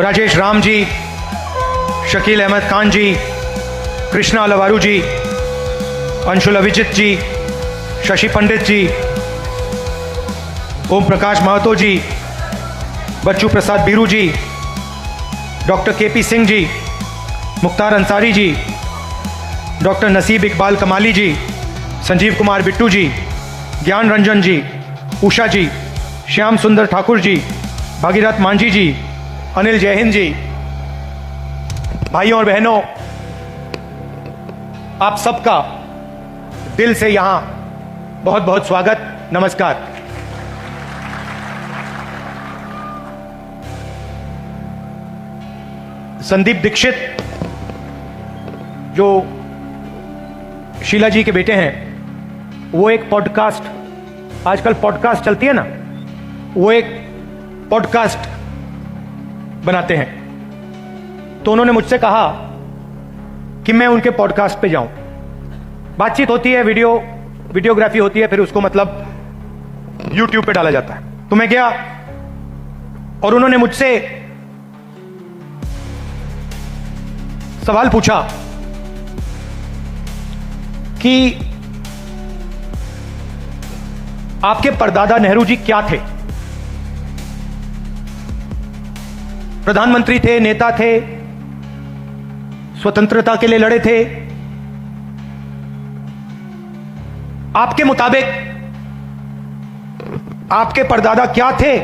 राजेश राम जी, शकील अहमद खान जी, कृष्णा लवारू जी, अंशुल अभिजित जी, शशि पंडित जी, ओम प्रकाश महतो जी, बच्चू प्रसाद बीरू जी, doctor KP Singh ji, Mukhtar Ansari ji, doctor नसीब इकबाल कमाली जी, संजीव कुमार बिट्टू जी, ज्ञान रंजन जी, उषा जी, श्याम सुंदर ठाकुर जी, भागीरथ मांझी जी, अनिल जयहिंद जी, भाइयों और बहनों, आप सबका दिल से यहां बहुत बहुत स्वागत, नमस्कार। संदीप दीक्षित जो शीला जी के बेटे हैं, वो एक पॉडकास्ट, आजकल पॉडकास्ट चलती है ना, वो एक पॉडकास्ट बनाते हैं। तो उन्होंने मुझसे कहा कि मैं उनके पॉडकास्ट पे जाऊं। बातचीत होती है, वीडियोग्राफी होती है, फिर उसको मतलब यूट्यूब पे डाला जाता है। तो मैं गया और उन्होंने मुझसे सवाल पूछा कि आपके परदादा नेहरू जी क्या थे? प्रधानमंत्री थे, नेता थे, स्वतंत्रता के लिए लड़े थे। आपके मुताबिक आपके परदादा क्या थे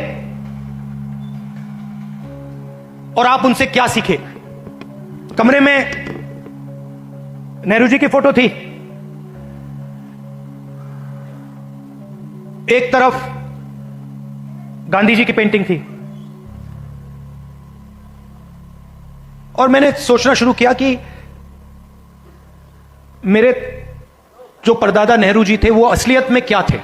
और आप उनसे क्या सीखे? कमरे में नेहरू जी की फोटो थी, एक तरफ गांधी जी की पेंटिंग थी, और मैंने सोचना शुरू किया कि मेरे जो परदादा नेहरू जी थे वो असलियत में क्या थे।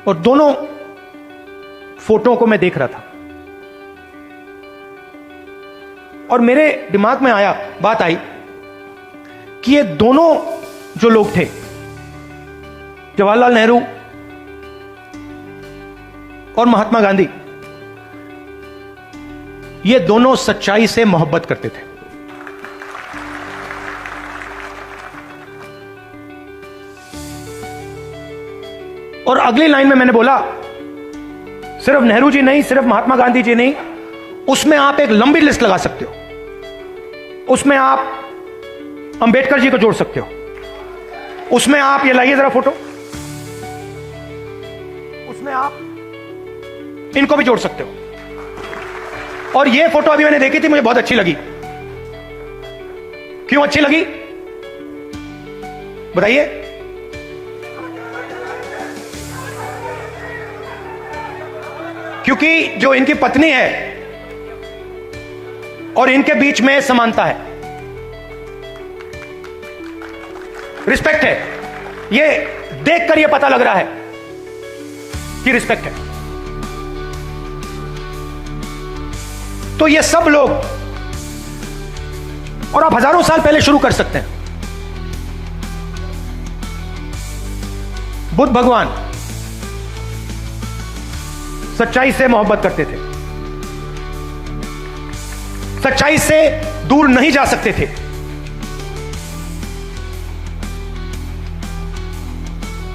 और दोनों फोटो को मैं देख रहा था और मेरे दिमाग में बात आई कि ये दोनों जो लोग थे, जवाहरलाल नेहरू और महात्मा गांधी, ये दोनों सच्चाई से मोहब्बत करते थे। और अगली लाइन में मैंने बोला, सिर्फ नेहरू जी नहीं, सिर्फ महात्मा गांधी जी नहीं, उसमें आप एक लंबी लिस्ट लगा सकते हो। उसमें आप अंबेडकर जी को जोड़ सकते हो, उसमें आप, ये लाइए जरा फोटो, उसमें आप इनको भी जोड़ सकते हो। और ये फोटो अभी मैंने देखी थी, मुझे बहुत अच्छी लगी। क्यों अच्छी लगी बताइए? क्योंकि जो इनकी पत्नी है और इनके बीच में समानता है, रिस्पेक्ट है। ये देखकर ये पता लग रहा है कि रिस्पेक्ट है। तो ये सब लोग, और आप हजारों साल पहले शुरू कर सकते हैं। बुद्ध भगवान सच्चाई से मोहब्बत करते थे, सच्चाई से दूर नहीं जा सकते थे।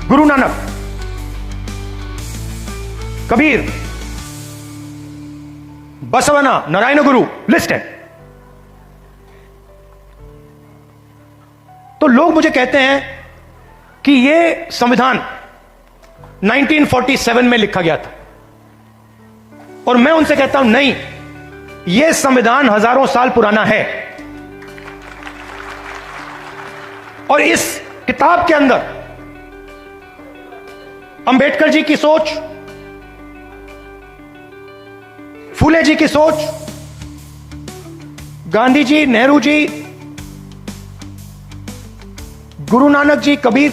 गुरु नानक, कबीर, बसवना, नारायण गुरु, लिस्ट है। तो लोग मुझे कहते हैं कि यह संविधान 1947 में लिखा गया था, और मैं उनसे कहता हूं नहीं, यह संविधान हजारों साल पुराना है। और इस किताब के अंदर अंबेडकर जी की सोच, फूले जी की सोच, गांधी जी, नेहरू जी, गुरु नानक जी, कबीर,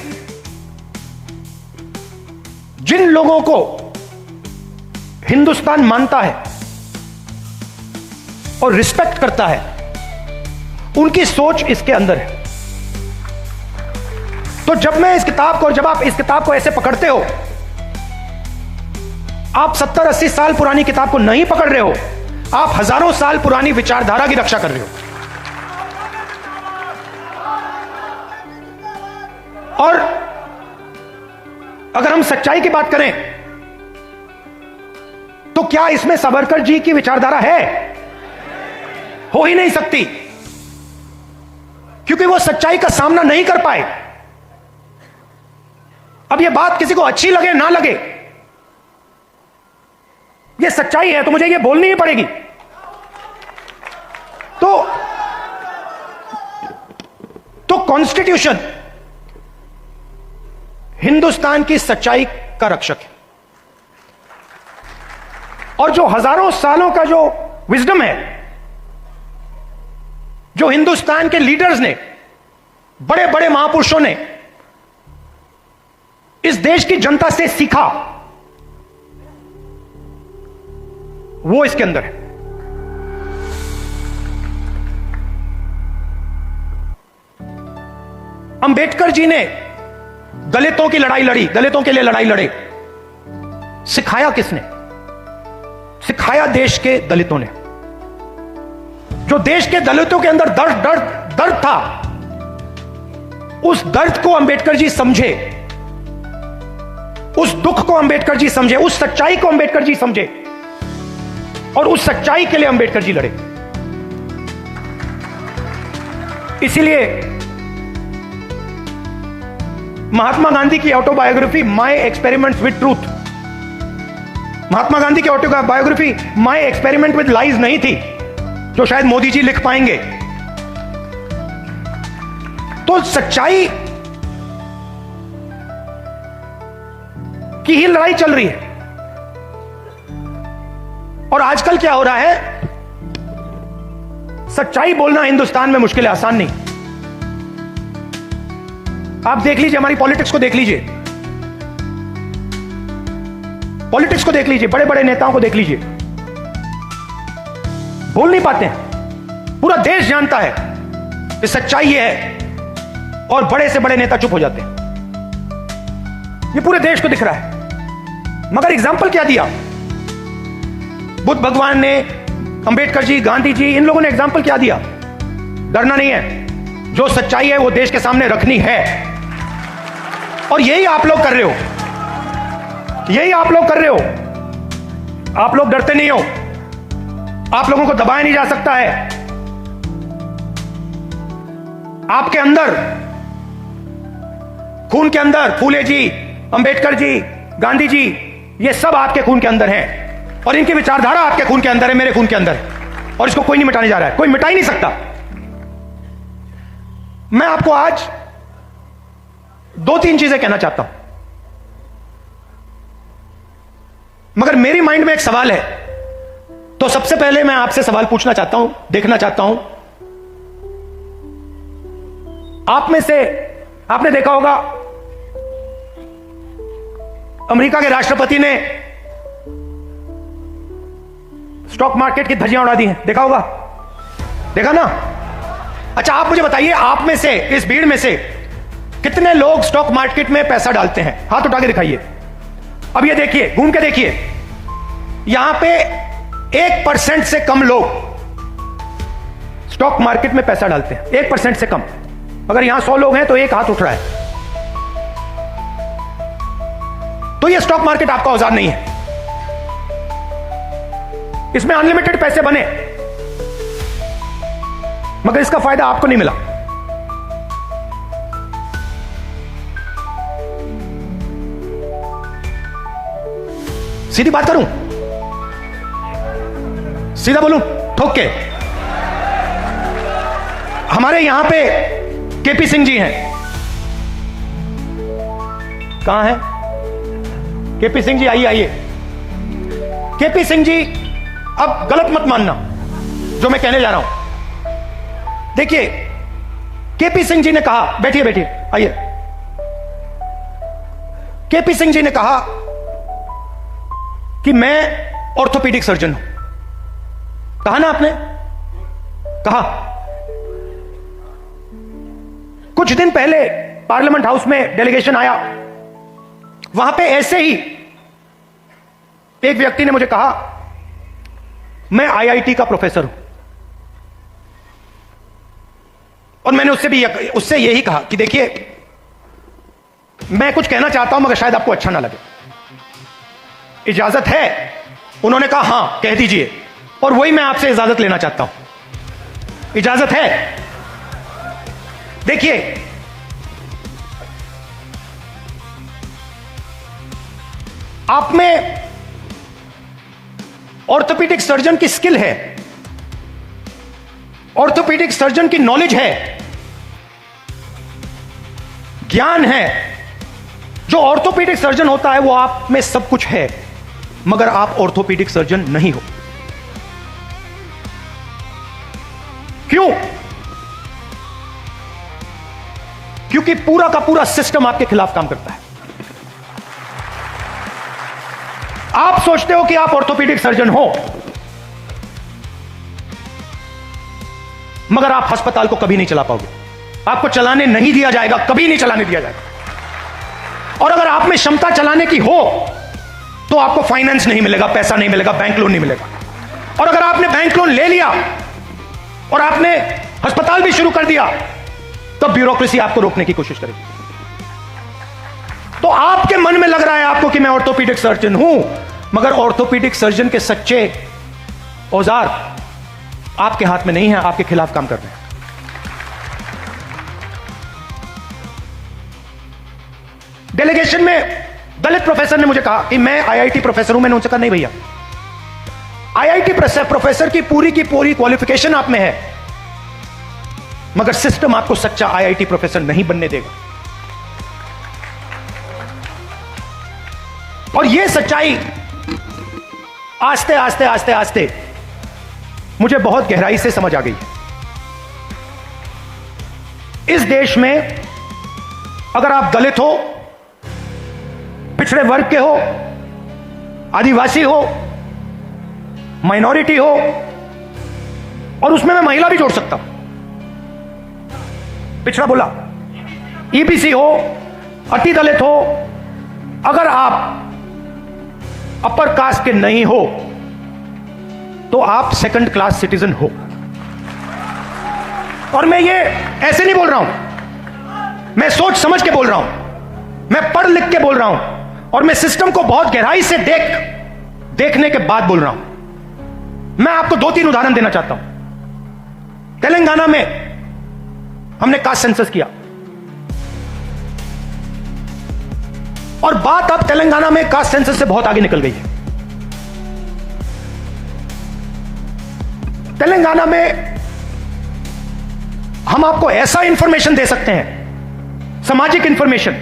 जिन लोगों को हिंदुस्तान मानता है और रिस्पेक्ट करता है, उनकी सोच इसके अंदर है। तो जब मैं इस किताब को, जब आप इस किताब को ऐसे पकड़ते हो, आप 70-80 साल पुरानी किताब को नहीं पकड़ रहे हो, आप हजारों साल पुरानी विचारधारा की रक्षा कर रहे हो। और अगर हम सच्चाई की बात करें तो क्या इसमें सावरकर जी की विचारधारा है? हो ही नहीं सकती, क्योंकि वो सच्चाई का सामना नहीं कर पाए। अब ये बात किसी को अच्छी लगे ना लगे, ये सच्चाई है, तो मुझे ये बोलनी ही पड़ेगी। तो कॉन्स्टिट्यूशन हिंदुस्तान की सच्चाई का रक्षक है, और जो हजारों सालों का जो विजडम है, जो हिंदुस्तान के लीडर्स ने, बड़े बड़े महापुरुषों ने इस देश की जनता से सीखा, वो इसके अंदर है। अंबेडकर जी ने दलितों की लड़ाई लड़ी, दलितों के लिए लड़ाई लड़े। सिखाया किसने? सिखाया देश के दलितों ने। जो देश के दलितों के अंदर दर्द था, उस दर्द को अंबेडकर जी समझे, उस दुख को अंबेडकर जी समझे, उस सच्चाई को अंबेडकर जी समझे, और उस सच्चाई के लिए अंबेडकर जी लड़े। इसीलिए महात्मा गांधी की autobiography my experiments with truth, Mahatma Gandhi की autobiography my experiment with lies नहीं थी, जो शायद मोदी जी लिख पाएंगे। तो सच्चाई की ही लड़ाई चल रही है। और आजकल क्या हो रहा है, सच्चाई बोलना हिंदुस्तान में मुश्किल है, आसान नहीं। आप देख लीजिए, हमारी पॉलिटिक्स को देख लीजिए, पॉलिटिक्स को देख लीजिए, बड़े बड़े नेताओं को देख लीजिए, बोल नहीं पाते हैं। पूरा देश जानता है कि सच्चाई ये है, और बड़े से बड़े नेता चुप हो जाते हैं। ये पूरे देश को दिख रहा है। मगर एग्जाम्पल क्या दिया? बुद्ध भगवान ने, अंबेडकर जी, गांधी जी, इन लोगों ने एग्जाम्पल क्या दिया? डरना नहीं है, जो सच्चाई है वो देश के सामने रखनी है। और यही आप लोग कर रहे हो, यही आप लोग कर रहे हो। आप लोग डरते नहीं हो, आप लोगों को दबाया नहीं जा सकता है। आपके अंदर, खून के अंदर, फूले जी, अंबेडकर जी, गांधी जी, ये सब आपके खून के अंदर हैं, और इनकी विचारधारा आपके खून के अंदर है, मेरे खून के अंदर है, और इसको कोई नहीं मिटाने जा रहा है, कोई मिटा ही नहीं सकता। मैं आपको आज 2-3 चीजें कहना चाहता हूं, मगर मेरी माइंड में एक सवाल है। तो सबसे पहले मैं आपसे सवाल पूछना चाहता हूं, देखना चाहता हूं, आप में से आपने देखा होगा अमेरिका के राष्ट्रपति ने स्टॉक मार्केट की धज्जियां उड़ा दी हैं, देखा होगा, देखा ना? अच्छा, आप मुझे बताइए, आप में से, इस भीड़ में से कितने लोग स्टॉक मार्केट में पैसा डालते हैं? हाथ उठा के दिखाइए। अब ये देखिए, घूम के देखिए, यहां पे 1% से कम लोग स्टॉक मार्केट में पैसा डालते हैं, 1% से कम। अगर यहां 100 लोग हैं तो एक हाथ उठ रहा है। तो ये स्टॉक मार्केट आपका औजार नहीं है, इसमें अनलिमिटेड पैसे बने, मगर इसका फायदा आपको नहीं मिला। सीधी बात करूं, सीधा बोलूं, ठोक के, हमारे यहां पे केपी सिंह जी हैं, कहां हैं केपी सिंह जी? आइए आइए। केपी सिंह जी, अब गलत मत मानना जो मैं कहने जा रहा हूं। देखिए, केपी सिंह जी ने कहा, बैठिए बैठिए, आइए। केपी सिंह जी ने कहा कि मैं ऑर्थोपेडिक सर्जन हूं। कहा ना आपने, कहा। कुछ दिन पहले पार्लियामेंट हाउस में डेलीगेशन आया, वहां पे ऐसे ही एक व्यक्ति ने मुझे कहा, मैं आईआईटी का प्रोफेसर हूं। और मैंने उससे यही कहा कि देखिए, मैं कुछ कहना चाहता हूं मगर शायद आपको अच्छा ना लगे, इजाजत है? उन्होंने कहा हां कह दीजिए। और वही मैं आपसे इजाजत लेना चाहता हूं। इजाजत है? देखिए, आप में ऑर्थोपेडिक सर्जन की स्किल है, ऑर्थोपेडिक सर्जन की नॉलेज है, ज्ञान है। जो ऑर्थोपेडिक सर्जन होता है वो आप में सब कुछ है, मगर आप ऑर्थोपेडिक सर्जन नहीं हो। क्यों? क्योंकि पूरा का पूरा सिस्टम आपके खिलाफ काम करता है। आप सोचते हो कि आप ऑर्थोपेडिक सर्जन हो, मगर आप अस्पताल को कभी नहीं चला पाओगे। आपको चलाने नहीं दिया जाएगा, कभी नहीं चलाने दिया जाएगा। और अगर आप में क्षमता चलाने की हो तो आपको फाइनेंस नहीं मिलेगा, पैसा नहीं मिलेगा, बैंक लोन नहीं मिलेगा। और अगर आपने बैंक लोन ले लिया और आपने अस्पताल भी शुरू कर दिया, तो ब्यूरोक्रेसी आपको रोकने की कोशिश करेगी। तो आपके मन में लग रहा है आपको कि मैं ऑर्थोपेडिक सर्जन हूं, मगर ऑर्थोपेडिक सर्जन के सच्चे औजार आपके हाथ में नहीं है, आपके खिलाफ काम कर रहे हैं। डेलीगेशन में दलित प्रोफेसर ने मुझे कहा कि मैं आईआईटी प्रोफेसर हूं। मैंने उनसे कहा नहीं भैया, आईआईटी प्रोफेसर की पूरी क्वालिफिकेशन आप में है, मगर सिस्टम आपको सच्चा आईआईटी प्रोफेसर नहीं बनने देगा। और यह सच्चाई आस्ते आस्ते आस्ते आस्ते मुझे बहुत गहराई से समझ आ गई। इस देश में अगर आप दलित हो, पिछड़े वर्ग के हो, आदिवासी हो, माइनॉरिटी हो, और उसमें मैं महिला भी जोड़ सकता हूं, पिछड़ा बोला, ईबीसी हो, अति दलित हो, अगर आप अपर कास्ट के नहीं हो तो आप सेकंड क्लास सिटीजन हो। और मैं ये ऐसे नहीं बोल रहा हूं, मैं सोच समझ के बोल रहा हूं, मैं पढ़ लिख के बोल रहा हूं, और मैं सिस्टम को बहुत गहराई से देखने के बाद बोल रहा हूं। मैं आपको 2-3 उदाहरण देना चाहता हूं। तेलंगाना में हमने कास्ट सेंसस किया, और बात अब तेलंगाना में कास्ट सेंसस से बहुत आगे निकल गई है। तेलंगाना में हम आपको ऐसा इंफॉर्मेशन दे सकते हैं, सामाजिक इंफॉर्मेशन,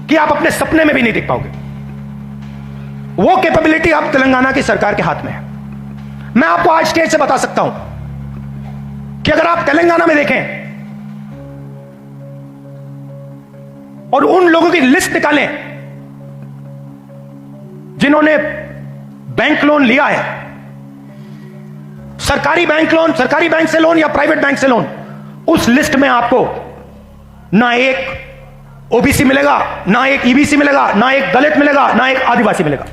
कि आप अपने सपने में भी नहीं देख पाओगे। वो कैपेबिलिटी आप तेलंगाना की सरकार के हाथ में है। मैं आपको आज स्टेज से बता सकता हूं कि अगर आप तेलंगाना में देखें और उन लोगों की लिस्ट निकालें जिन्होंने बैंक लोन लिया है, सरकारी बैंक लोन, सरकारी बैंक से लोन या प्राइवेट बैंक से लोन, उस लिस्ट में आपको ना एक ओबीसी मिलेगा, ना एक ईबीसी मिलेगा, ना एक दलित मिलेगा, ना एक आदिवासी मिलेगा।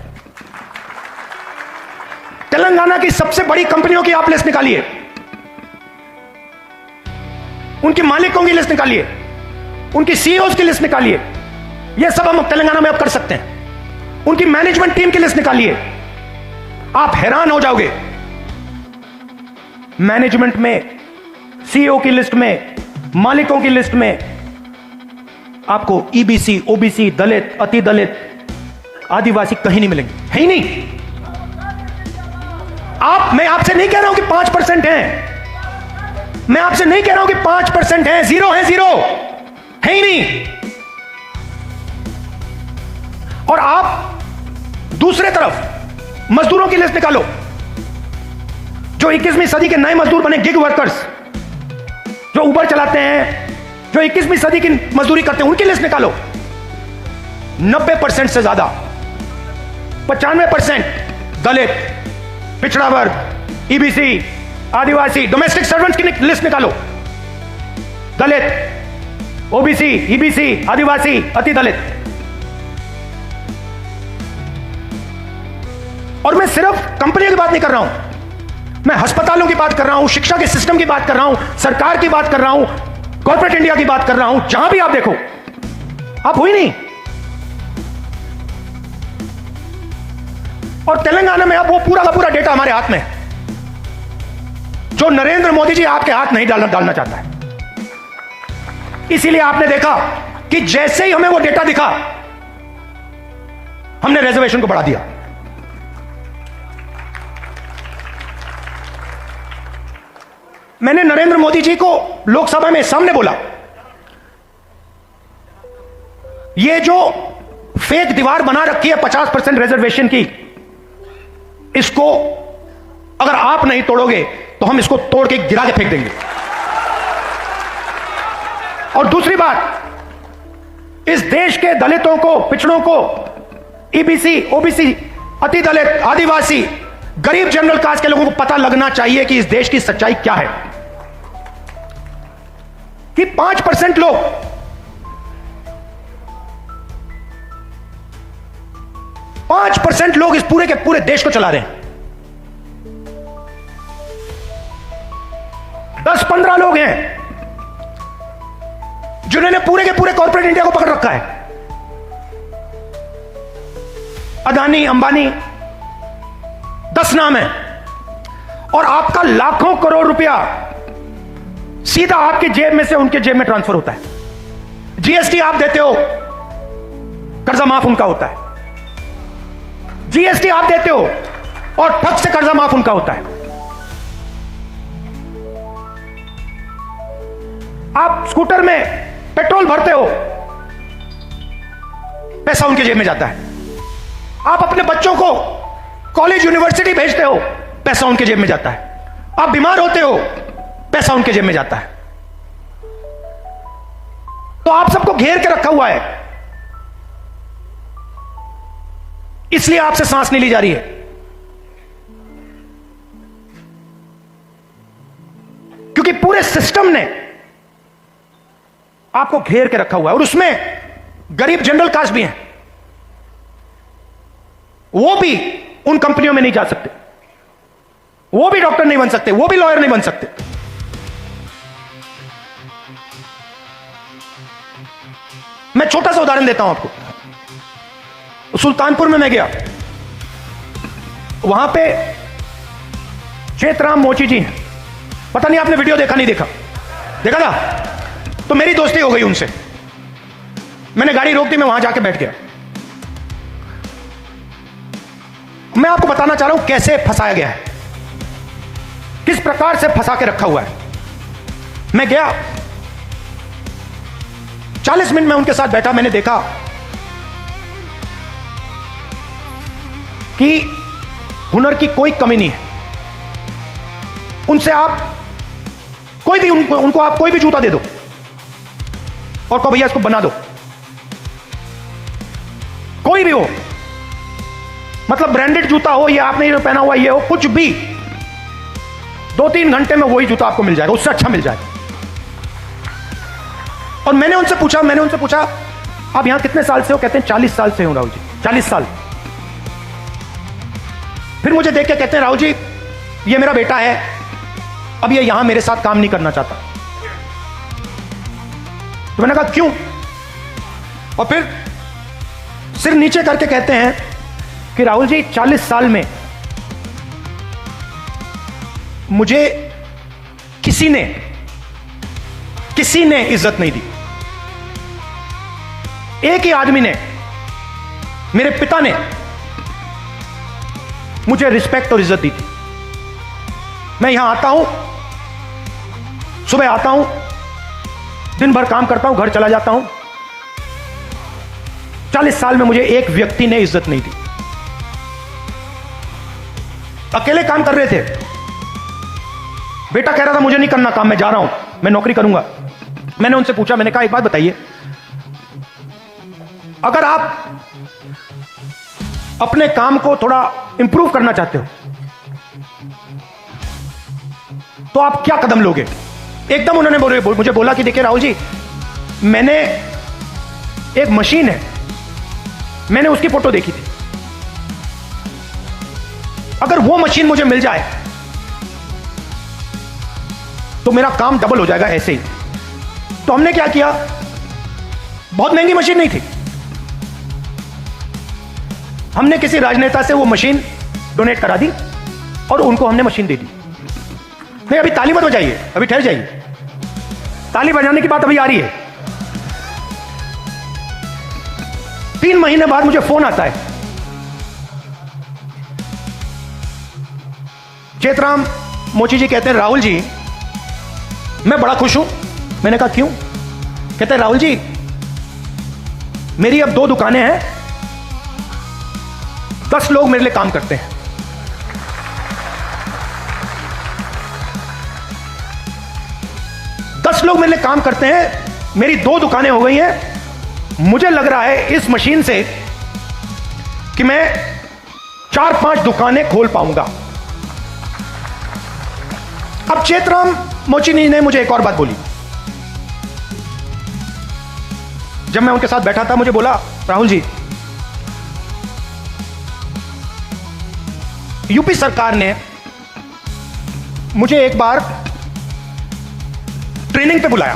तेलंगाना की सबसे बड़ी कंपनियों की आप लिस्ट निकालिए, उनके मालिकों की लिस्ट निकालिए, उनकी सीईओज की लिस्ट निकालिए। यह सब हम तेलंगाना में अब कर सकते हैं। उनकी मैनेजमेंट टीम की लिस्ट निकालिए, आप हैरान हो जाओगे। मैनेजमेंट में, सीईओ की लिस्ट में, मालिकों की लिस्ट में आपको ईबीसी, ओबीसी, दलित, अति दलित, आदिवासी कहीं नहीं मिलेंगे, है ही नहीं। मैं आपसे नहीं कह रहा हूं कि 5% हैं, मैं आपसे नहीं कह रहा हूं कि 5% हैं, 0 है, 0 है ही नहीं। और आप दूसरे तरफ मजदूरों की लिस्ट निकालो, जो 21वीं सदी के नए मजदूर बने, गिग वर्कर्स, जो उबर चलाते हैं, जो 21वीं सदी की मजदूरी करते हैं, उनकी लिस्ट निकालो। 90% से ज्यादा, 95%, दलित, पिछड़ा वर्ग, ईबीसी, आदिवासी, डोमेस्टिक सर्वेंट्स की लिस्ट निकालो। दलित, ओबीसी, ईबीसी, आदिवासी, अति दलित। और मैं सिर्फ कंपनियों की बात नहीं कर रहा हूं, मैं अस्पतालों की बात कर रहा हूं, शिक्षा के सिस्टम की बात कर रहा हूं, सरकार की बात कर रहा हूं, कॉर्पोरेट इंडिया की बात कर रहा हूं। जहां भी आप देखो, आप हुई नहीं। और तेलंगाना में अब वो पूरा का पूरा डेटा हमारे हाथ में है, जो नरेंद्र मोदी जी आपके हाथ नहीं डालना चाहता है। इसीलिए आपने देखा कि जैसे ही हमें वो डेटा दिखा, हमने रिजर्वेशन को बढ़ा दिया। मैंने नरेंद्र मोदी जी को लोकसभा में सामने बोला, ये जो फेक दीवार बना रखी है 50% रिजर्वेशन की, इसको अगर आप नहीं तोड़ोगे तो हम इसको तोड़ के गिरा के फेंक देंगे। और दूसरी बात, इस देश के दलितों को, पिछड़ों को, ईबीसी, ओबीसी, अति दलित, आदिवासी, गरीब जनरल कास्ट के लोगों को पता लगना चाहिए कि इस देश की सच्चाई क्या है। कि 5% लोग 5% लोग इस पूरे के पूरे देश को चला रहे हैं। 10-15 लोग हैं जिन्होंने पूरे के पूरे कॉर्पोरेट इंडिया को पकड़ रखा है। अदानी, अंबानी, 10 नाम है। और आपका लाखों करोड़ रुपया सीधा आपकी जेब में से उनके जेब में ट्रांसफर होता है। जीएसटी आप देते हो, कर्जा माफ उनका होता है। जीएसटी आप देते हो और ठग से कर्जा माफ उनका होता है। आप स्कूटर में पेट्रोल भरते हो, पैसा उनके जेब में जाता है। आप अपने बच्चों को कॉलेज, यूनिवर्सिटी भेजते हो, पैसा उनके जेब में जाता है। आप बीमार होते हो, पैसा उनके जेब में जाता है। तो आप सबको घेर के रखा हुआ है, इसलिए आपसे सांस नहीं ली जा रही है। क्योंकि पूरे सिस्टम ने आपको घेर के रखा हुआ है। और उसमें गरीब जनरल कास्ट भी हैं, वो भी उन कंपनियों में नहीं जा सकते, वो भी डॉक्टर नहीं बन सकते, वो भी लॉयर नहीं बन सकते। मैं छोटा सा उदाहरण देता हूं आपको। सुल्तानपुर में मैं गया, वहां पे चेतराम मोची जी हैं। पता नहीं आपने वीडियो देखा नहीं देखा? देखा था? तो मेरी दोस्ती हो गई उनसे। मैंने गाड़ी रोक दी, मैं वहां जाके बैठ गया। मैं आपको बताना चाह रहा हूं कैसे फंसाया गया है, किस प्रकार से फंसा के रखा हुआ है। मैं गया, 40 मिनट में उनके साथ बैठा। मैंने देखा कि हुनर की कोई कमी नहीं है। उनसे आप कोई भी उनको आप कोई भी जूता दे दो और कहो भैया इसको बना दो, कोई भी हो, मतलब ब्रांडेड जूता हो या आपने ये पहना हुआ ये हो, कुछ भी, 2-3 घंटे में वही जूता आपको मिल जाएगा, उससे अच्छा मिल जाएगा। और मैंने उनसे पूछा आप यहां कितने साल से हो? कहते हैं 40 साल से हूं राहुल जी। 40 साल। फिर मुझे देख के कहते हैं राहुल जी ये मेरा बेटा है, अब ये यहां मेरे साथ काम नहीं करना चाहता। तो मैंने कहा क्यों? और फिर सिर नीचे करके कहते हैं कि राहुल जी 40 साल में मुझे किसी ने इज्जत नहीं दी। एक ही आदमी ने, मेरे पिता ने मुझे रिस्पेक्ट और इज्जत दी थी। मैं यहां आता हूं, सुबह आता हूं, दिन भर काम करता हूं, घर चला जाता हूं। 40 साल में मुझे एक व्यक्ति ने इज्जत नहीं दी। अकेले काम कर रहे थे। बेटा कह रहा था मुझे नहीं करना काम, मैं जा रहा हूं, मैं नौकरी करूंगा। मैंने उनसे पूछा, मैंने कहा एक बात बताइए, अगर आप अपने काम को थोड़ा इंप्रूव करना चाहते हो, तो आप क्या कदम लोगे? एकदम उन्होंने मुझे बोला कि देखिए राहुल जी, मैंने एक मशीन है, मैंने उसकी फोटो देखी थी, अगर वो मशीन मुझे मिल जाए तो मेरा काम डबल हो जाएगा ऐसे ही। तो हमने क्या किया, बहुत महंगी मशीन नहीं थी, हमने किसी राजनेता से वो मशीन डोनेट करा दी और उनको हमने मशीन दे दी। नहीं, अभी ताली मत बजाइए, अभी ठहर जाइए, ताली बजाने की बात अभी आ रही है। 3 महीने बाद मुझे फोन आता है, चेतराम मोची जी कहते हैं राहुल जी मैं बड़ा खुश हूं। मैंने कहा क्यों? कहते हैं राहुल जी मेरी अब 2 दुकानें हैं, 10 लोग मेरे लिए काम करते हैं। लोग मेरे लिए काम करते हैं, मेरी 2 दुकानें हो गई हैं। मुझे लग रहा है इस मशीन से कि मैं 4-5 दुकानें खोल पाऊंगा। अब चेतराम मोची ने मुझे एक और बात बोली। जब मैं उनके साथ बैठा था, मुझे बोला राहुल जी, यूपी सरकार ने मुझे एक बार ट्रेनिंग पे बुलाया,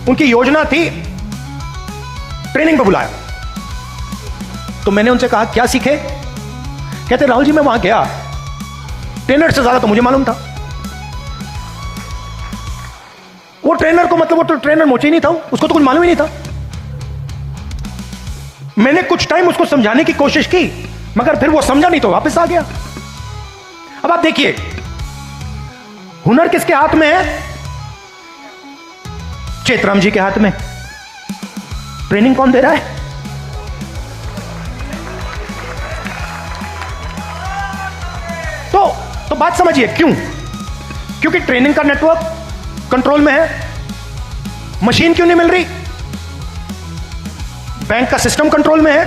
उनकी योजना थी, ट्रेनिंग पे बुलाया। तो मैंने उनसे कहा क्या सीखे? कहते राहुल जी मैं वहां गया, ट्रेनर से ज्यादा तो मुझे मालूम था। वो ट्रेनर को मतलब वो तो ट्रेनर मोची ही नहीं था, उसको तो कुछ मालूम ही नहीं था। मैंने कुछ टाइम उसको समझाने की कोशिश की, मगर फिर वो समझा नहीं तो वापस आ गया। अब आप देखिए हुनर किसके हाथ में है? चेतराम जी के हाथ में। ट्रेनिंग कौन दे रहा है? तो बात समझिए क्यों? क्योंकि ट्रेनिंग का नेटवर्क कंट्रोल में है। मशीन क्यों नहीं मिल रही? बैंक का सिस्टम कंट्रोल में है।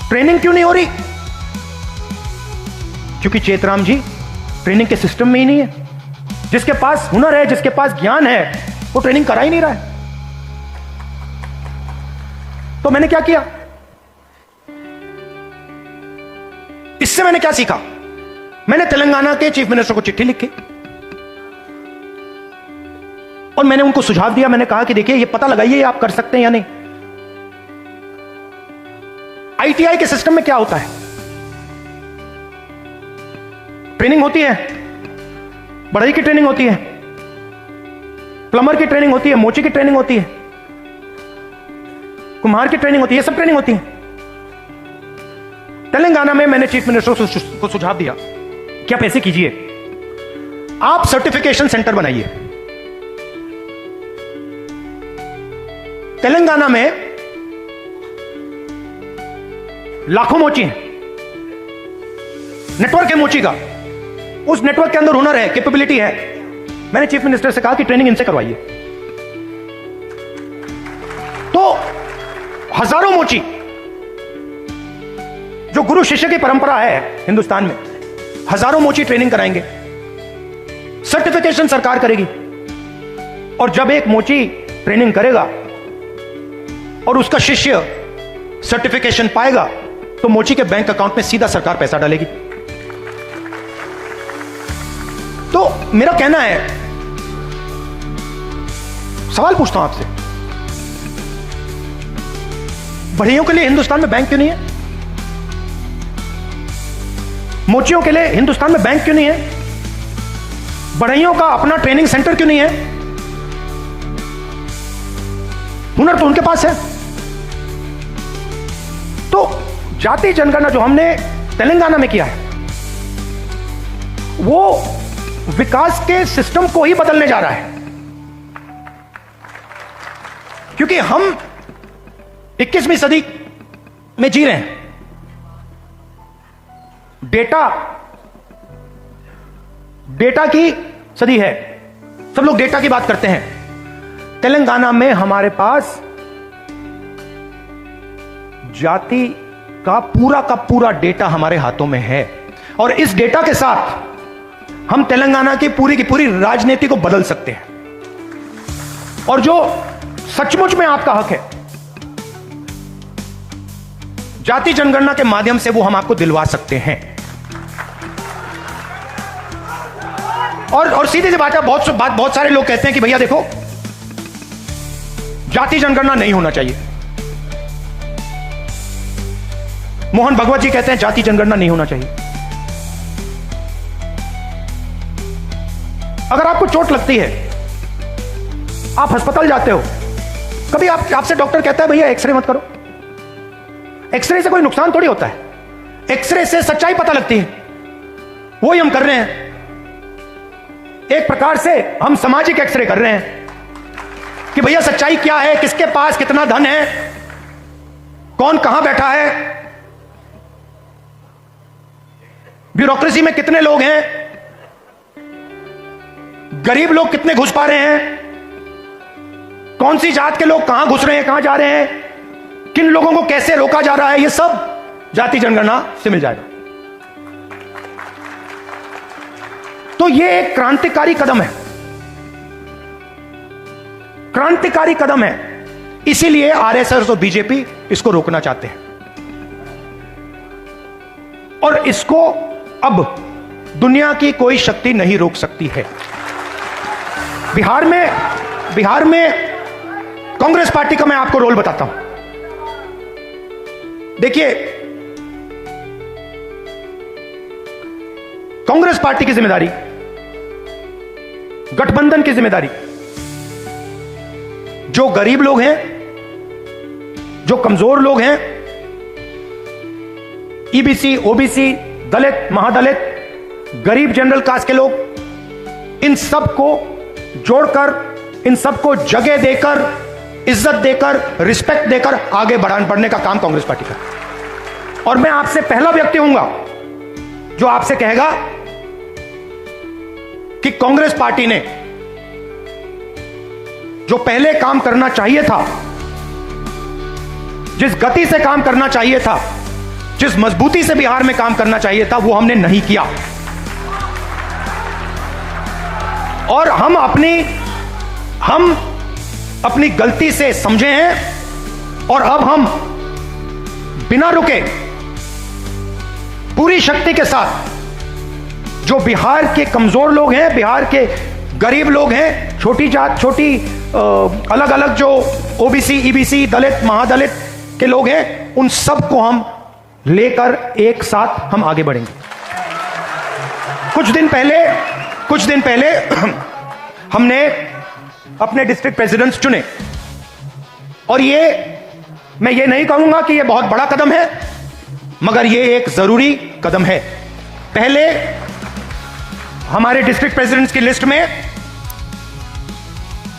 ट्रेनिंग क्यों नहीं हो रही? क्योंकि चेतराम जी ट्रेनिंग के सिस्टम में ही नहीं है। जिसके पास हुनर है, जिसके पास ज्ञान है, वो ट्रेनिंग करा ही नहीं रहा है। तो मैंने क्या किया? इससे मैंने क्या सीखा? मैंने तेलंगाना के चीफ मिनिस्टर को चिट्ठी लिखी और मैंने उनको सुझाव दिया। मैंने कहा कि देखिए ये पता लगाइए आप कर सकते हैं या नहीं। आईटीआई के सिस्टम में क्या होता है? ट्रेनिंग होती है, बढ़ई की ट्रेनिंग होती है, प्लम्बर की ट्रेनिंग होती है, मोची की ट्रेनिंग होती है, कुम्हार की ट्रेनिंग होती है, ये सब ट्रेनिंग होती है। तेलंगाना में मैंने चीफ मिनिस्टर को सुझाव दिया कि आप ऐसे कीजिए, आप सर्टिफिकेशन सेंटर बनाइए। तेलंगाना में लाखों मोची हैं, नेटवर्क है मोची का, उस नेटवर्क के अंदर हुनर है, कैपेबिलिटी है। मैंने चीफ मिनिस्टर से कहा कि ट्रेनिंग इनसे करवाइए। तो हजारों मोची, जो गुरु शिष्य की परंपरा है हिंदुस्तान में, हजारों मोची ट्रेनिंग कराएंगे, सर्टिफिकेशन सरकार करेगी। और जब एक मोची ट्रेनिंग करेगा और उसका शिष्य सर्टिफिकेशन पाएगा तो मोची के बैंक अकाउंट में सीधा सरकार पैसा डालेगी। तो मेरा कहना है, सवाल पूछता हूं आपसे, बढ़इयों के लिए हिंदुस्तान में बैंक क्यों नहीं है? मोचियों के लिए हिंदुस्तान में बैंक क्यों नहीं है? बढ़इयों का अपना ट्रेनिंग सेंटर क्यों नहीं है? हुनर तो उनके पास है। तो जाति जनगणना जो हमने तेलंगाना में किया है, वो विकास के सिस्टम को ही बदलने जा रहा है। क्योंकि हम 21वीं सदी में जी रहे हैं। डेटा की सदी है। सब लोग डेटा की बात करते हैं। तेलंगाना में हमारे पास जाति का पूरा डेटा हमारे हाथों में है, और इस डेटा के साथ हम तेलंगाना की पूरी राजनीति को बदल सकते हैं। और जो सचमुच में आपका हक है, जाति जनगणना के माध्यम से वो हम आपको दिलवा सकते हैं। और सीधी सी बात है, बहुत सारे लोग कहते हैं कि भैया देखो, जाति जनगणना नहीं होना चाहिए। मोहन भगवत जी कहते हैं जाति जनगणना नहीं होना चाहिए। अगर आपको चोट लगती है, आप अस्पताल जाते हो, कभी आपसे डॉक्टर कहता है भैया एक्सरे मत करो। एक्सरे से कोई नुकसान थोड़ी होता है, एक्सरे से सच्चाई पता लगती है। वही हम कर रहे हैं, एक प्रकार से हम सामाजिक एक्सरे कर रहे हैं कि भैया सच्चाई क्या है, किसके पास कितना धन है, कौन कहां बैठा है, ब्यूरोक्रेसी में कितने लोग हैं, गरीब लोग कितने घुस पा रहे हैं, कौन सी जात के लोग कहां घुस रहे हैं, कहां जा रहे हैं, किन लोगों को कैसे रोका जा रहा है, ये सब जाति जनगणना से मिल जाएगा। तो ये एक क्रांतिकारी कदम है, क्रांतिकारी कदम है। इसीलिए आरएसएस और बीजेपी इसको रोकना चाहते हैं, और इसको अब दुनिया की कोई शक्ति नहीं रोक सकती है। बिहार में कांग्रेस पार्टी का मैं आपको रोल बताता हूं। देखिए, कांग्रेस पार्टी की जिम्मेदारी, गठबंधन की जिम्मेदारी, जो गरीब लोग हैं, जो कमजोर लोग हैं, ईबीसी, ओबीसी, दलित, महादलित, गरीब जनरल कास्ट के लोग, इन सबको जोड़कर, इन सबको जगह देकर, इज्जत देकर, रिस्पेक्ट देकर आगे बढ़ने का काम कांग्रेस पार्टी का। और मैं आपसे पहला व्यक्ति होऊंगा जो आपसे कहेगा कि कांग्रेस पार्टी ने जो पहले काम करना चाहिए था, जिस गति से काम करना चाहिए था, जिस मजबूती से बिहार में काम करना चाहिए था, वो हमने नहीं किया। और हम अपनी गलती से समझे हैं, और अब हम बिना रुके पूरी शक्ति के साथ जो बिहार के कमजोर लोग हैं, बिहार के गरीब लोग हैं, छोटी जात, छोटी अलग अलग जो ओबीसी, ईबीसी, दलित, महादलित के लोग हैं, उन सबको हम लेकर एक साथ हम आगे बढ़ेंगे। कुछ दिन पहले हमने अपने डिस्ट्रिक्ट प्रेसिडेंट्स चुने, और मैं ये नहीं कहूंगा कि ये बहुत बड़ा कदम है, मगर ये एक जरूरी कदम है। पहले हमारे डिस्ट्रिक्ट प्रेसिडेंट्स की लिस्ट में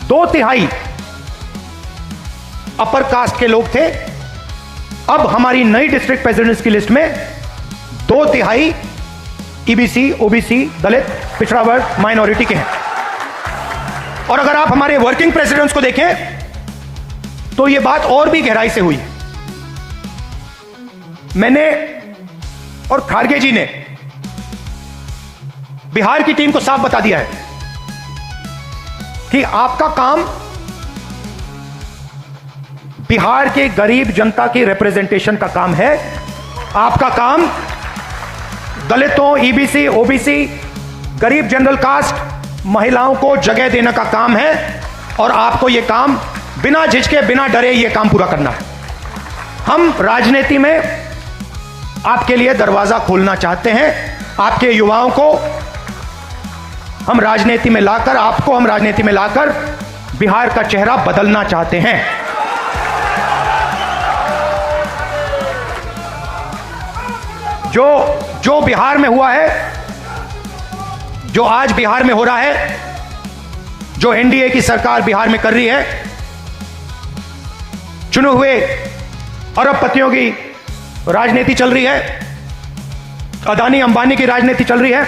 2/3 अपर कास्ट के लोग थे। अब हमारी नई डिस्ट्रिक्ट प्रेसिडेंट्स की लिस्ट में 2/3 ईबीसी, ओबीसी, दलित, पिछड़ा वर्ग, माइनॉरिटी के हैं। और अगर आप हमारे वर्किंग प्रेसिडेंट्स को देखें तो यह बात और भी गहराई से हुई है। मैंने और खारगे जी ने बिहार की टीम को साफ बता दिया है कि आपका काम बिहार के गरीब जनता की रिप्रेजेंटेशन का काम है। आपका काम दलितों, ईबीसी, ओबीसी, गरीब जनरल कास्ट, महिलाओं को जगह देने का काम है, और आपको यह काम बिना झिझके, बिना डरे यह काम पूरा करना है। हम राजनीति में आपके लिए दरवाजा खोलना चाहते हैं। आपके युवाओं को हम राजनीति में लाकर, आपको हम राजनीति में लाकर बिहार का चेहरा बदलना चाहते हैं। जो बिहार में हुआ है, जो आज बिहार में हो रहा है, जो एनडीए की सरकार बिहार में कर रही है, चुने हुए अरबपतियों की राजनीति चल रही है, अदानी अंबानी की राजनीति चल रही है,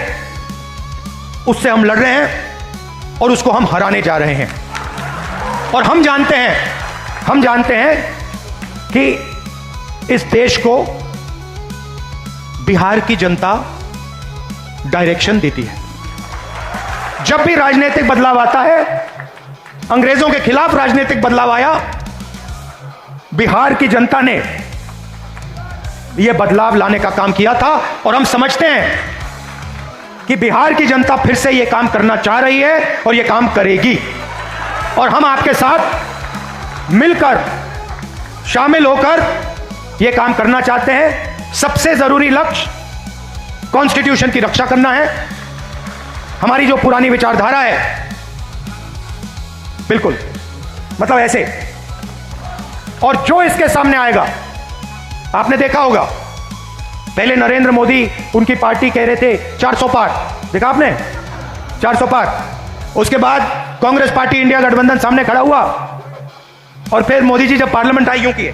उससे हम लड़ रहे हैं। और उसको हम हराने जा रहे हैं। और हम जानते हैं कि इस देश को बिहार की जनता डायरेक्शन देती है। जब भी राजनीतिक बदलाव आता है, अंग्रेजों के खिलाफ राजनीतिक बदलाव आया, बिहार की जनता ने यह बदलाव लाने का काम किया था। और हम समझते हैं कि बिहार की जनता फिर से यह काम करना चाह रही है और यह काम करेगी। और हम आपके साथ मिलकर, शामिल होकर यह काम करना चाहते हैं। सबसे जरूरी लक्ष्य कॉन्स्टिट्यूशन की रक्षा करना है। हमारी जो पुरानी विचारधारा है, बिल्कुल मतलब ऐसे, और जो इसके सामने आएगा, आपने देखा होगा पहले नरेंद्र मोदी, उनकी पार्टी कह रहे थे 400 पार, देखा आपने 400 पार। उसके बाद कांग्रेस पार्टी, इंडिया गठबंधन सामने खड़ा हुआ, और फिर मोदी जी जब पार्लियामेंट आई, यूं किए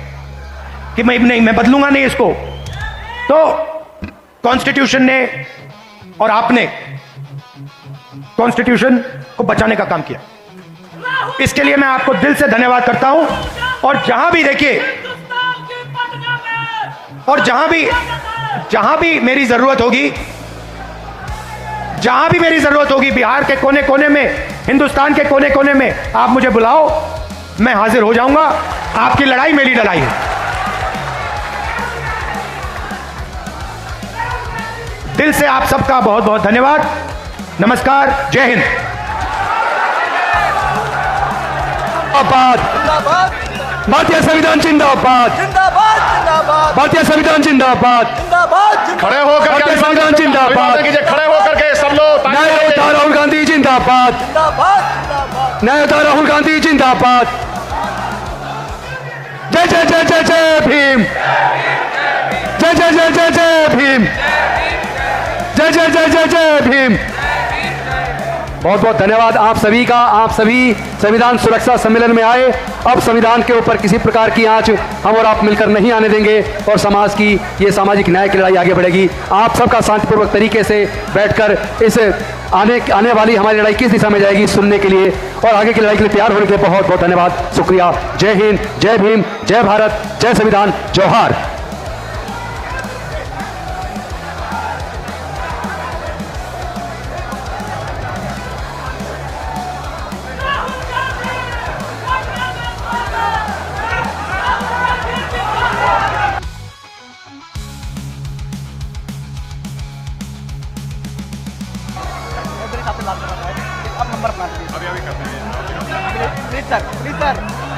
कि मैं बदलूंगा नहीं इसको। तो कॉन्स्टिट्यूशन ने और आपने कॉन्स्टिट्यूशन को बचाने का काम किया। इसके लिए मैं आपको दिल से धन्यवाद करता हूं। और जहां भी देखिए, और जहां भी मेरी जरूरत होगी, बिहार के कोने कोने में, हिंदुस्तान के कोने कोने में आप मुझे बुलाओ, मैं हाजिर हो जाऊंगा। आपकी लड़ाई मेरी लड़ाई है। दिल से आप सबका बहुत बहुत धन्यवाद। नमस्कार, जय हिंद। भारतीय संविधान जिंदाबाद, भारतीय संविधान जिंदाबाद, खड़े होकर भारतीय संविधान जिंदाबाद, खड़े होकर के सब लोग न्याय योद्धा राहुल गांधी जिंदाबाद, न्याय योद्धा राहुल गांधी जिंदाबाद। जय जय जय जय जय भीम, जय जय जय जय जय भीम, जय जय जय जय जय भीम। बहुत बहुत धन्यवाद आप सभी का। आप सभी संविधान सुरक्षा सम्मेलन में आए। अब संविधान के ऊपर किसी प्रकार की आंच हम और आप मिलकर नहीं आने देंगे, और समाज की ये सामाजिक न्याय की लड़ाई आगे बढ़ेगी। आप सबका शांतिपूर्वक तरीके से बैठकर इस आने वाली हमारी लड़ाई किस दिशा में जाएगी सुनने के लिए, और आगे की लड़ाई के लिए तैयार होने के लिए बहुत बहुत धन्यवाद, शुक्रिया। जय हिंद, जय भीम, जय भारत, जय संविधान, जोहार। आप नंबर अपना प्लीज सर, प्लीज सर।